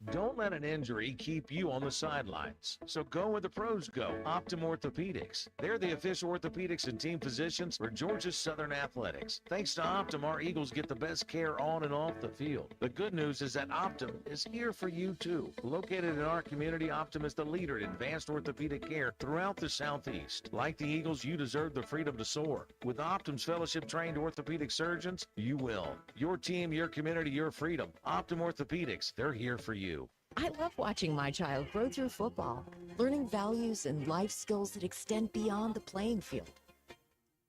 Don't let an injury keep you on the sidelines. So go where the pros go. Optum Orthopedics. They're the official orthopedics and team physicians for Georgia Southern Athletics. Thanks to Optum, our Eagles get the best care on and off the field. The good news is that Optum is here for you too. Located in our community, Optum is the leader in advanced orthopedic care throughout the Southeast. Like the Eagles, you deserve the freedom to soar. With Optum's fellowship-trained orthopedic surgeons, you will. Your team, your community, your freedom. Optum Orthopedics, they're here for you. I love watching my child grow through football, learning values and life skills that extend beyond the playing field.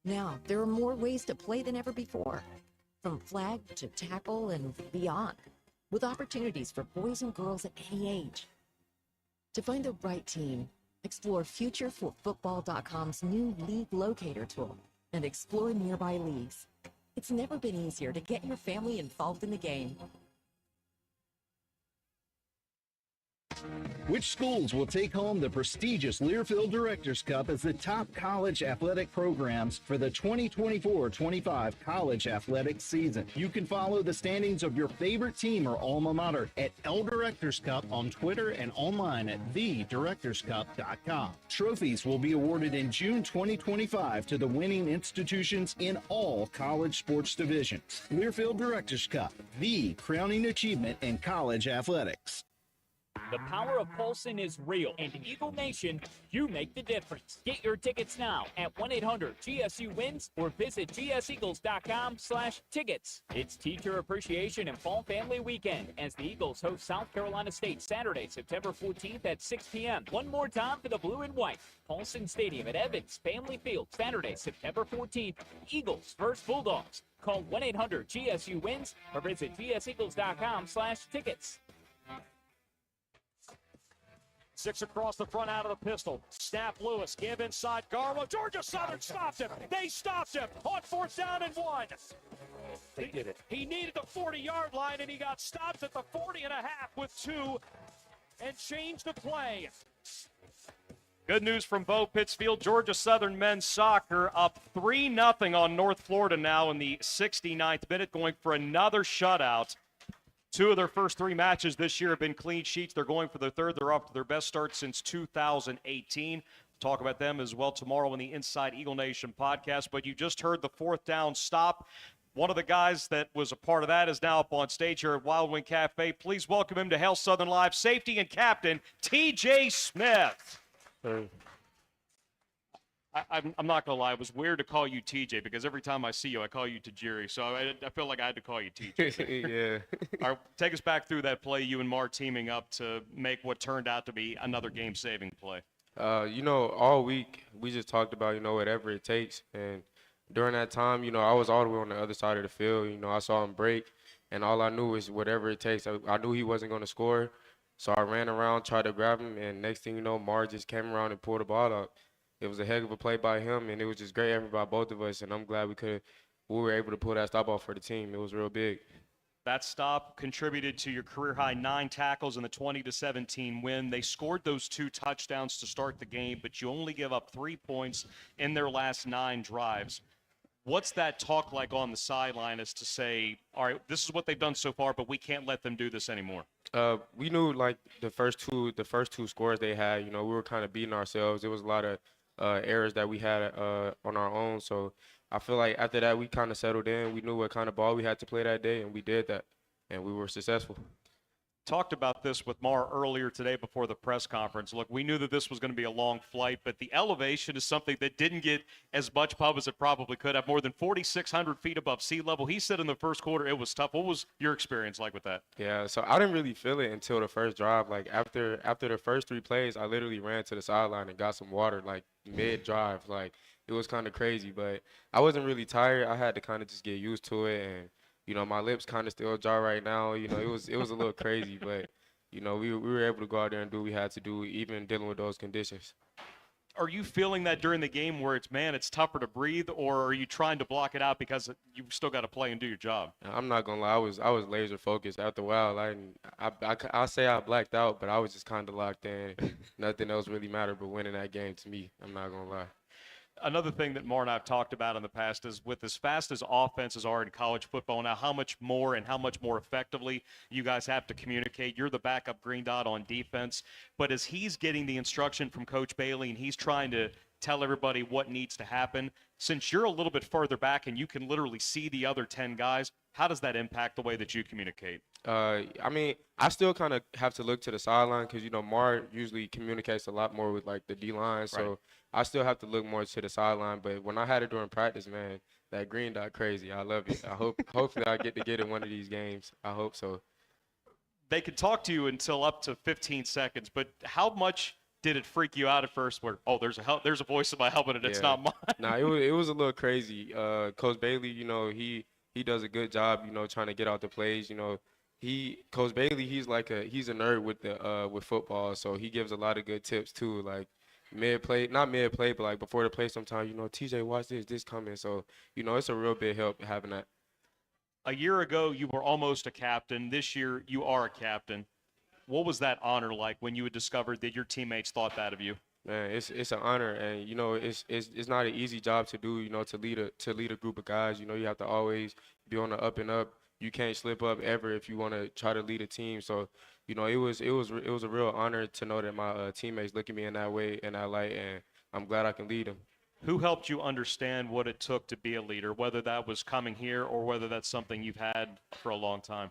Now, there are more ways to play than ever before, from flag to tackle and beyond, with opportunities for boys and girls at any age. To find the right team, explore FutureForFootball.com's new league locator tool and explore nearby leagues. It's never been easier to get your family involved in the game. Which schools will take home the prestigious Learfield Directors Cup as the top college athletic programs for the 2024-25 college athletics season? You can follow the standings of your favorite team or alma mater at L Directors Cup on Twitter and online at thedirectorscup.com. Trophies will be awarded in June 2025 to the winning institutions in all college sports divisions. Learfield Directors Cup, the crowning achievement in college athletics. The power of Paulson is real, and Eagle Nation, you make the difference. Get your tickets now at 1-800-GSU-WINS or visit gseagles.com/tickets. It's Teacher Appreciation and Fall Family Weekend as the Eagles host South Carolina State Saturday, September 14th at 6 p.m. One more time for the blue and white. Paulson Stadium at Evans Family Field, Saturday, September 14th. Eagles versus Bulldogs. Call 1-800-GSU-WINS or visit gseagles.com/tickets. 6 across the front out of the pistol. Snap Lewis. Give inside Garlow. Georgia Southern stopped him. They stopped him on 4th down and 1. They did it. He needed the 40-yard line, and he got stopped at the 40 and a half with 2 and changed the play. Good news from Bo Pittsfield. Georgia Southern men's soccer up 3-0 on North Florida now in the 69th minute, going for another shutout. 2 of their first 3 matches this year have been clean sheets. They're going for their third. They're off to their best start since 2018. Talk about them as well tomorrow in the Inside Eagle Nation podcast. But you just heard the 4th down stop. One of the guys that was a part of that is now up on stage here at Wild Wing Cafe. Please welcome him to Hail Southern Live, safety and captain, TJ Smith. I'm not going to lie. It was weird to call you TJ because every time I see you, I call you Tajiri. So I feel like I had to call you TJ. Yeah. All right, take us back through that play, you and Mar teaming up to make what turned out to be another game-saving play. All week we just talked about, whatever it takes. And during that time, I was all the way on the other side of the field. I saw him break, and all I knew was whatever it takes. I knew he wasn't going to score, so I ran around, tried to grab him, and next thing you know, Mar just came around and pulled the ball up. It was a heck of a play by him, and it was just great effort by both of us, and I'm glad we were able to pull that stop off for the team. It was real big. That stop contributed to your career-high 9 tackles in the 20-17 win. They scored those 2 touchdowns to start the game, but you only give up 3 points in their last 9 drives. What's that talk like on the sideline as to say, all right, this is what they've done so far, but we can't let them do this anymore? We knew, like, the first two scores they had, we were kind of beating ourselves. There was a lot of errors that we had on our own, so I feel like after that we kind of settled in. We knew what kind of ball we had to play that day, and we did that, and we were successful. Talked about this with Mar earlier today before the press conference. Look, we knew that this was going to be a long flight, but the elevation is something that didn't get as much pub as it probably could have. More than 4,600 feet above sea level. He said in the first quarter it was tough. What was your experience like with that? Yeah, so I didn't really feel it until the first drive. Like after the first 3 plays, I literally ran to the sideline and got some water, like mid-drive. Like it was kind of crazy, but I wasn't really tired. I had to kind of just get used to it, and my lips kind of still dry right now. It was a little crazy, but we were able to go out there and do what we had to do, even dealing with those conditions. Are you feeling that during the game where it's tougher to breathe, or are you trying to block it out because you've still got to play and do your job? I'm not gonna lie, I was laser focused. After a while, I say I blacked out, but I was just kind of locked in. Nothing else really mattered but winning that game to me. I'm not gonna lie. Another thing that Mar and I have talked about in the past is with as fast as offenses are in college football now, how much more and how much more effectively you guys have to communicate. You're the backup green dot on defense, but as he's getting the instruction from Coach Bailey and he's trying to tell everybody what needs to happen, since you're a little bit further back and you can literally see the other 10 guys, how does that impact the way that you communicate? I still kind of have to look to the sideline because, Mar usually communicates a lot more with, like, the D-line. So right. I still have to look more to the sideline. But when I had it during practice, man, that green dot crazy. I love it. Hopefully I get to get in one of these games. I hope so. They could talk to you until up to 15 seconds, but how much did it freak you out at first where, there's a voice in my helmet and it's not mine? Nah, it was a little crazy. Coach Bailey, he does a good job, trying to get out the plays. Coach Bailey, he's a nerd with football, so he gives a lot of good tips too, like not mid play, but like before the play sometimes, TJ, watch this coming. So, it's a real big help having that. A year ago, you were almost a captain. This year, you are a captain. What was that honor like when you had discovered that your teammates thought that of you? Man, it's an honor, and it's not an easy job to do. To lead a group of guys. You have to always be on the up and up. You can't slip up ever if you want to try to lead a team. So, it was a real honor to know that my teammates look at me in that way, in that light, and I'm glad I can lead them. Who helped you understand what it took to be a leader, whether that was coming here or whether that's something you've had for a long time?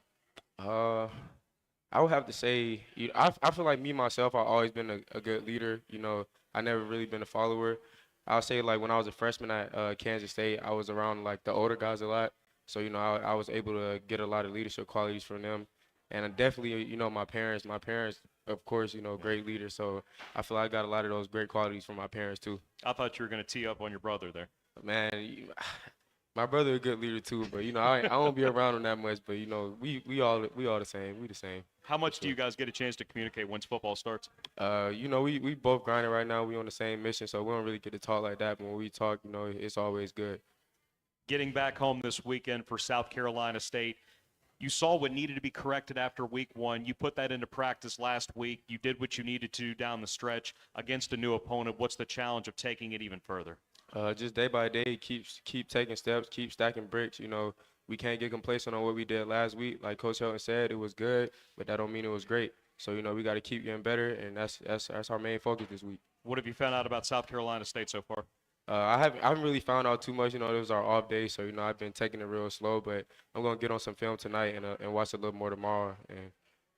I would have to say, I feel like me, myself, I've always been a good leader. I never really been a follower. I'll say, like, when I was a freshman at Kansas State, I was around, like, the older guys a lot. So, I was able to get a lot of leadership qualities from them. And definitely, my parents, of course, great leaders. So I feel like I got a lot of those great qualities from my parents, too. I thought you were going to tee up on your brother there. Man, my brother a good leader, too. But, I won't be around him that much. But, we all the same. We the same. How much do you guys get a chance to communicate once football starts? We both grinding right now. We on the same mission, so we don't really get to talk like that. But when we talk, it's always good. Getting back home this weekend for South Carolina State, You saw what needed to be corrected after week 1. You put that into practice last week. You did what you needed to down the stretch against a new opponent. What's the challenge of taking it even further? Just day by day, keep taking steps, keep stacking bricks. You know, we can't get complacent on what we did last week. Like Coach Helton said, it was good, but that don't mean it was great. So, you know, we got to keep getting better, and that's our main focus this week. What have you found out about South Carolina State so far? I haven't really found out too much. You know, it was our off day, so, you know, I've been taking it real slow. But I'm going to get on some film tonight and watch a little more tomorrow, and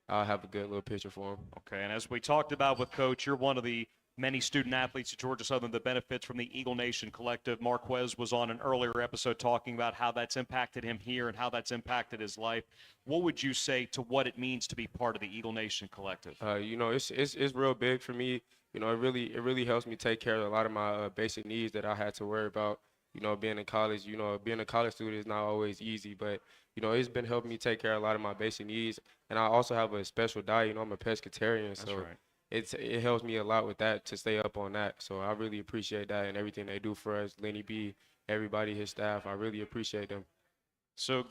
I'll have a good little picture for him. Okay, and as we talked about with Coach, you're one of the many student athletes at Georgia Southern that benefits from the Eagle Nation Collective. Marquez was on an earlier episode talking about how that's impacted him here and how that's impacted his life. What would you say to what it means to be part of the Eagle Nation Collective? You know, it's real big for me. You know, it really helps me take care of a lot of my basic needs that I had to worry about. You know, being in college, you know, being a college student is not always easy, but, you know, it's been helping me take care of a lot of my basic needs. And I also have a special diet. You know, I'm a pescatarian, so it helps me a lot with that to stay up on that. So I really appreciate that and everything they do for us. Lenny B, everybody, his staff, I really appreciate them. So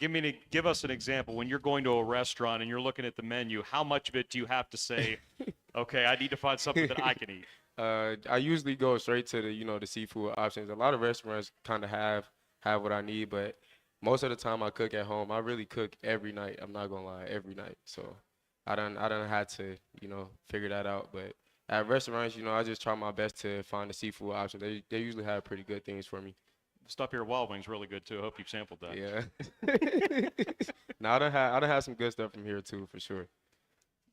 give us an example. When you're going to a restaurant and you're looking at the menu, how much of it do you have to say, okay, I need to find something that I can eat? I usually go straight to the seafood options. A lot of restaurants kind of have what I need, but most of the time I cook at home. I really cook every night. I'm not gonna lie, every night. So I done had to, figure that out. But at restaurants, I just try my best to find the seafood options. They usually have pretty good things for me. Stuff here at Wild Wings really good too. I hope you've sampled that. Yeah. I done had some good stuff from here too, for sure.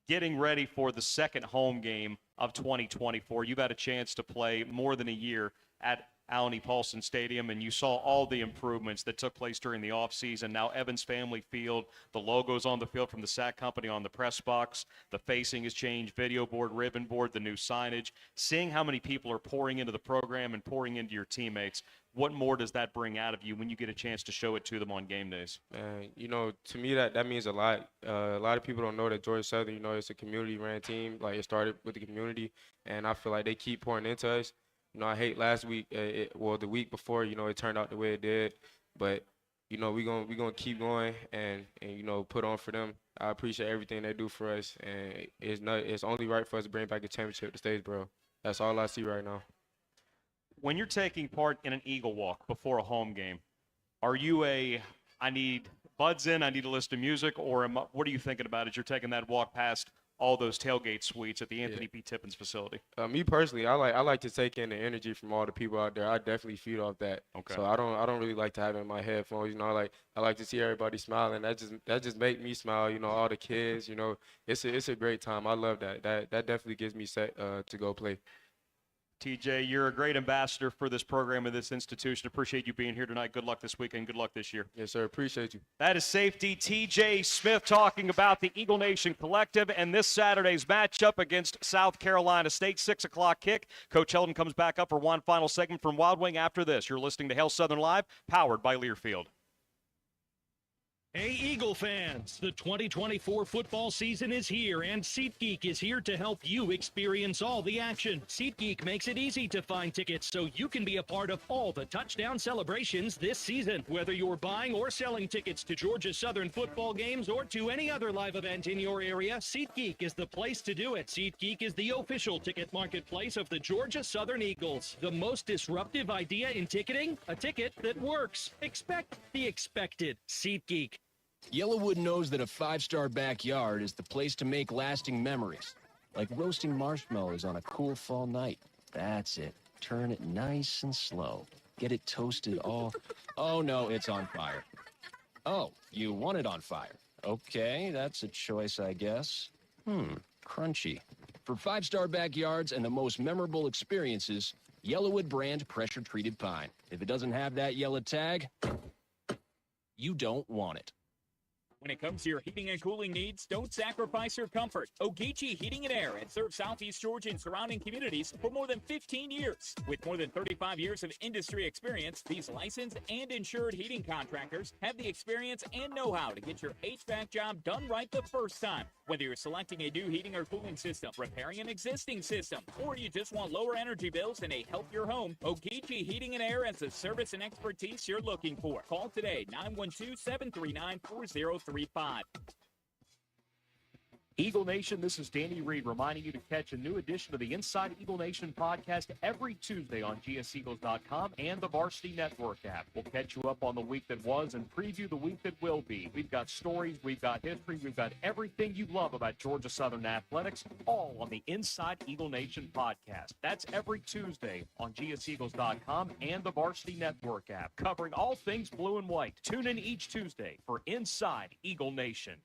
Getting ready for the second home game of 2024. You've had a chance to play more than a year at Alan E. Paulson Stadium, and you saw all the improvements that took place during the offseason. Now Evans Family Field, the logo's on the field from the Sack Company on the press box. The facing has changed, video board, ribbon board, the new signage. Seeing how many people are pouring into the program and pouring into your teammates, what more does that bring out of you when you get a chance to show it to them on game days? To me that means a lot. A lot of people don't know that Georgia Southern, it's a community-ran team. Like, it started with the community, and I feel like they keep pouring into us. I hate last week, the week before, it turned out the way it did. But, we're gonna keep going and put on for them. I appreciate everything they do for us, and it's only right for us to bring back a championship to Statesboro. That's all I see right now. When you're taking part in an Eagle Walk before a home game, are you I need buds in, I need to listen to music, or what are you thinking about as you're taking that walk past all those tailgate suites at the Anthony P. Tippins facility? Me personally, I like to take in the energy from all the people out there. I definitely feed off that. Okay. So I don't really like to have it in my headphones. I like to see everybody smiling. That just make me smile. All the kids. It's a great time. I love that. That definitely gives me set to go play. TJ, you're a great ambassador for this program and this institution. Appreciate you being here tonight. Good luck this weekend. Good luck this year. Yes, sir. Appreciate you. That is safety TJ Smith talking about the Eagle Nation Collective and this Saturday's matchup against South Carolina State. 6 o'clock kick. Coach Helton comes back up for one final segment from Wild Wing after this. You're listening to Hail Southern Live, powered by Learfield. Hey, Eagle fans, the 2024 football season is here, and SeatGeek is here to help you experience all the action. SeatGeek makes it easy to find tickets so you can be a part of all the touchdown celebrations this season. Whether you're buying or selling tickets to Georgia Southern football games or to any other live event in your area, SeatGeek is the place to do it. SeatGeek is the official ticket marketplace of the Georgia Southern Eagles. The most disruptive idea in ticketing? A ticket that works. Expect the expected. SeatGeek. Yellowwood knows that a five-star backyard is the place to make lasting memories. Like roasting marshmallows on a cool fall night. That's it. Turn it nice and slow. Get it toasted all... Oh, no, it's on fire. Oh, you want it on fire. Okay, that's a choice, I guess. Crunchy. For five-star backyards and the most memorable experiences, Yellowwood brand pressure-treated pine. If it doesn't have that yellow tag, you don't want it. When it comes to your heating and cooling needs, don't sacrifice your comfort. Ogeechee Heating and Air has served Southeast Georgia and surrounding communities for more than 15 years. With more than 35 years of industry experience, these licensed and insured heating contractors have the experience and know-how to get your HVAC job done right the first time. Whether you're selecting a new heating or cooling system, repairing an existing system, or you just want lower energy bills and a healthier home, Ogeechee Heating and Air has the service and expertise you're looking for. Call today, 912-739-4030. 3-5. Eagle Nation, this is Danny Reed reminding you to catch a new edition of the Inside Eagle Nation podcast every Tuesday on gseagles.com and the Varsity Network app. We'll catch you up on the week that was and preview the week that will be. We've got stories, we've got history, we've got everything you love about Georgia Southern athletics, all on the Inside Eagle Nation podcast. That's every Tuesday on gseagles.com and the Varsity Network app, covering all things blue and white. Tune in each Tuesday for Inside Eagle Nation.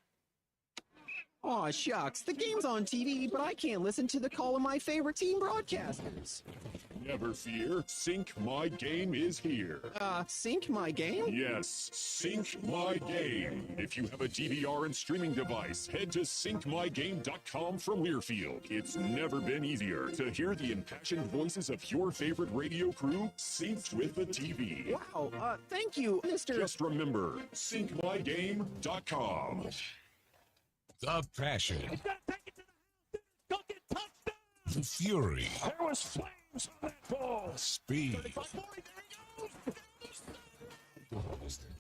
Aw, shucks. The game's on TV, but I can't listen to the call of my favorite team broadcasters. Never fear. Sync My Game is here. Sync My Game? Yes, Sync My Game. If you have a DVR and streaming device, head to syncmygame.com from Learfield. It's never been easier to hear the impassioned voices of your favorite radio crew synced with the TV. Wow, thank you, Mr. Just remember, syncmygame.com. The passion. The fury. There was flames on that ball. Speed.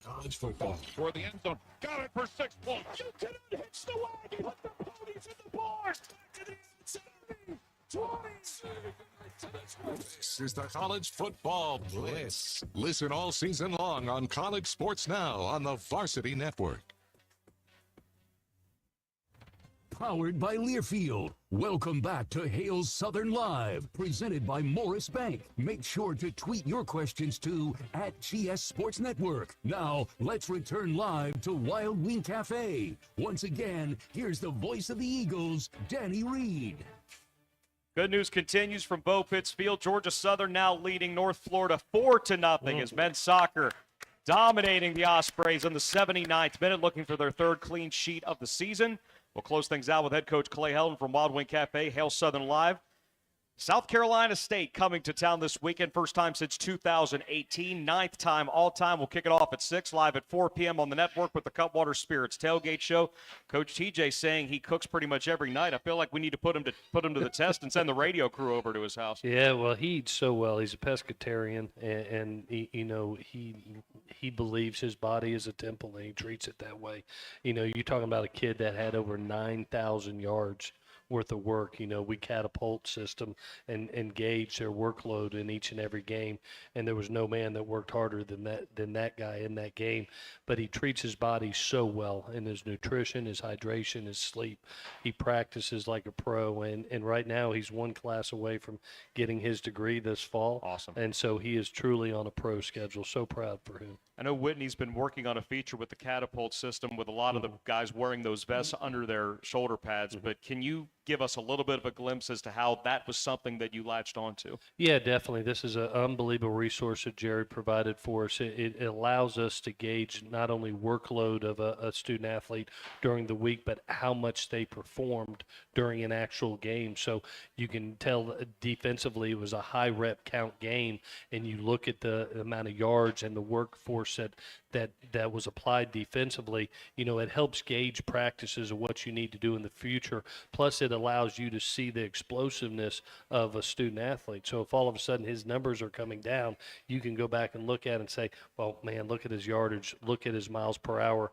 College football. For the end zone. Got it for 6 points. You cannot hitch the wagon. Put the ponies in the bars. 20. This is the College Football Blitz. Listen all season long on College Sports Now on the Varsity Network. Powered by Learfield. Welcome back to Hale's Southern Live, presented by Morris Bank. Make sure to tweet your questions to @GS Sports Network. Now, let's return live to Wild Wing Cafe. Once again, here's the voice of the Eagles, Danny Reed. Good news continues from Bo Pitts Field. Georgia Southern now leading North Florida 4-0 as men's soccer dominating the Ospreys in the 79th minute, looking for their third clean sheet of the season. We'll close things out with head coach Clay Helton from Wild Wing Cafe, Hail Southern Live. South Carolina State coming to town this weekend. First time since 2018. Ninth time all time. We'll kick it off at 6, live at 4 p.m. on the network with the Cutwater Spirits Tailgate Show. Coach TJ saying he cooks pretty much every night. I feel like we need to put him to the test and send the radio crew over to his house. Yeah, well, he eats so well. He's a pescatarian, and he believes his body is a temple, and he treats it that way. You're talking about a kid that had over 9,000 yards worth of work. We catapult system and gauge their workload in each and every game, and there was no man that worked harder than that guy in that game. But he treats his body so well in his nutrition, his hydration, his sleep. He practices like a pro, and right now he's one class away from getting his degree this fall. Awesome. And so he is truly on a pro schedule. So proud for him. I know Whitney's been working on a feature with the catapult system with a lot of the guys wearing those vests under their shoulder pads, but can you give us a little bit of a glimpse as to how that was something that you latched onto? Yeah, definitely. This is an unbelievable resource that Jerry provided for us. It allows us to gauge not only workload of a student athlete during the week, but how much they performed during an actual game. So you can tell defensively it was a high rep count game, and you look at the amount of yards and the workforce that was applied defensively. It helps gauge practices of what you need to do in the future. Plus, it allows you to see the explosiveness of a student athlete. So if all of a sudden his numbers are coming down, you can go back and look at it and say, well, man, look at his yardage, look at his miles per hour.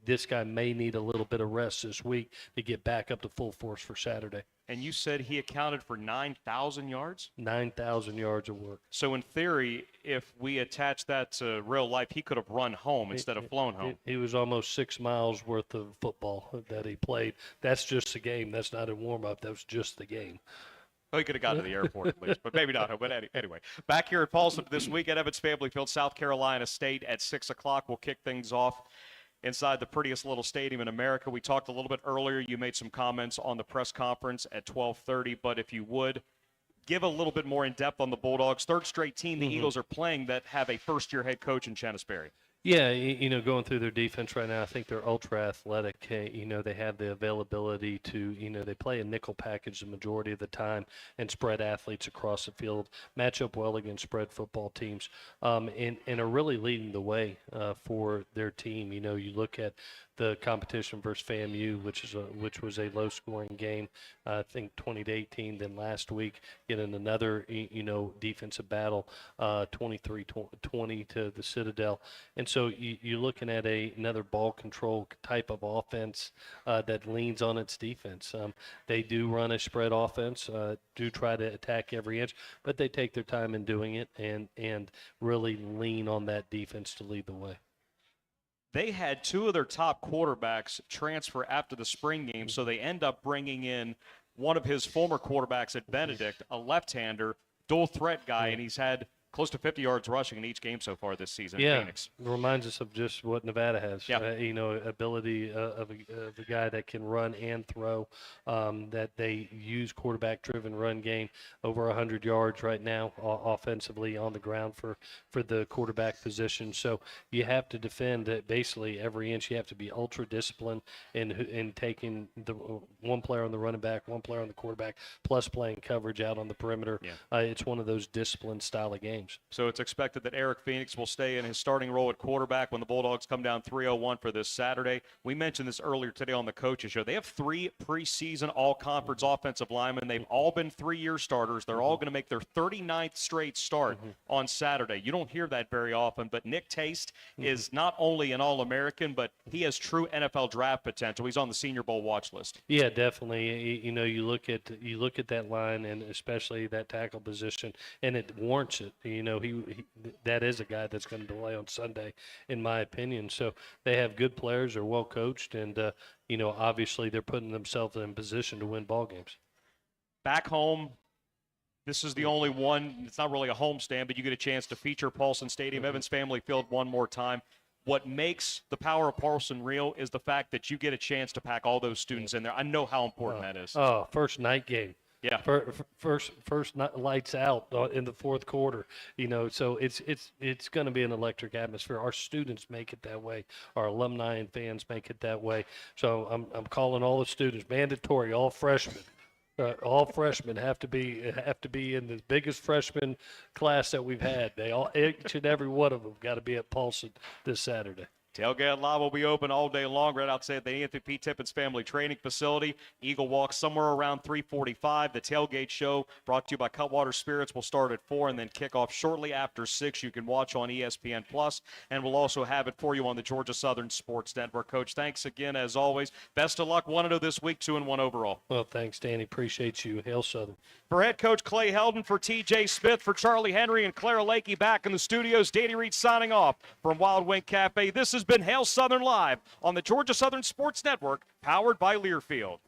This guy may need a little bit of rest this week to get back up to full force for Saturday. And you said he accounted for 9,000 yards? 9,000 yards of work. So in theory, if we attach that to real life, he could have run home instead of flown home. He was almost 6 miles worth of football that he played. That's just the game. That's not a warm-up. That was just the game. Well, he could have got to the airport at least, but maybe not. But anyway, back here at Folsom this week at Evans Family Field, South Carolina State at 6 o'clock. We'll kick things off inside the prettiest little stadium in America. We talked a little bit earlier. You made some comments on the press conference at 12:30, but if you would, give a little bit more in depth on the Bulldogs. Third straight team the Eagles are playing that have a first-year head coach in Chennis Berry. Yeah, going through their defense right now, I think they're ultra athletic. They have the availability to, they play a nickel package the majority of the time and spread athletes across the field, match up well against spread football teams, and are really leading the way for their team. You look at the competition versus FAMU, which was a low-scoring game, I think 20-18. Then last week, getting another defensive battle, 23-20 to the Citadel. And so you're looking at another ball control type of offense that leans on its defense. They do run a spread offense, do try to attack every inch, but they take their time in doing it and really lean on that defense to lead the way. They had two of their top quarterbacks transfer after the spring game, so they end up bringing in one of his former quarterbacks at Benedict, a left-hander, dual threat guy, and he's had close to 50 yards rushing in each game so far this season in Phoenix. It reminds us of just what Nevada has. Ability of a guy that can run and throw, that they use quarterback-driven run game, over 100 yards right now offensively on the ground for the quarterback position. So you have to defend basically every inch. You have to be ultra-disciplined in taking the one player on the running back, one player on the quarterback, plus playing coverage out on the perimeter. It's one of those disciplined style of games. So it's expected that Eric Phoenix will stay in his starting role at quarterback when the Bulldogs come down 3-0-1 for this Saturday. We mentioned this earlier today on the Coaches Show. They have 3 preseason all-conference offensive linemen. They've all been 3-year starters. They're all going to make their 39th straight start on Saturday. You don't hear that very often, but Nick Taste is not only an All-American, but he has true NFL draft potential. He's on the Senior Bowl watch list. Yeah, definitely. You look at that line, and especially that tackle position, and it warrants it. He that is a guy that's going to play on Sunday, in my opinion. So they have good players, they're well coached, and obviously they're putting themselves in position to win ball games. Back home, this is the only one. It's not really a homestand, but you get a chance to feature Paulson Stadium, Evans Family Field, one more time. What makes the power of Paulson real is the fact that you get a chance to pack all those students in there. I know how important that is. First night game. Yeah. First lights out in the fourth quarter. So it's going to be an electric atmosphere. Our students make it that way. Our alumni and fans make it that way. So I'm calling all the students mandatory. All freshmen. All freshmen have to be in the biggest freshman class that we've had. Each and every one of them got to be at Paulson this Saturday. Tailgate Live will be open all day long right outside the Anthony P. Tippins Family Training Facility. Eagle Walk somewhere around 3:45. The Tailgate Show, brought to you by Cutwater Spirits, will start at 4 and then kick off shortly after 6. You can watch on ESPN+, and we'll also have it for you on the Georgia Southern Sports Network. Coach, thanks again as always. Best of luck. 1-0 this week, 2-1 overall. Well, thanks, Danny. Appreciate you. Hail Southern. For Head Coach Clay Helton, for TJ Smith, for Charlie Henry and Clara Lakey back in the studios, Danny Reed signing off from Wild Wing Cafe. This has been Hail Southern Live on the Georgia Southern Sports Network, powered by Learfield.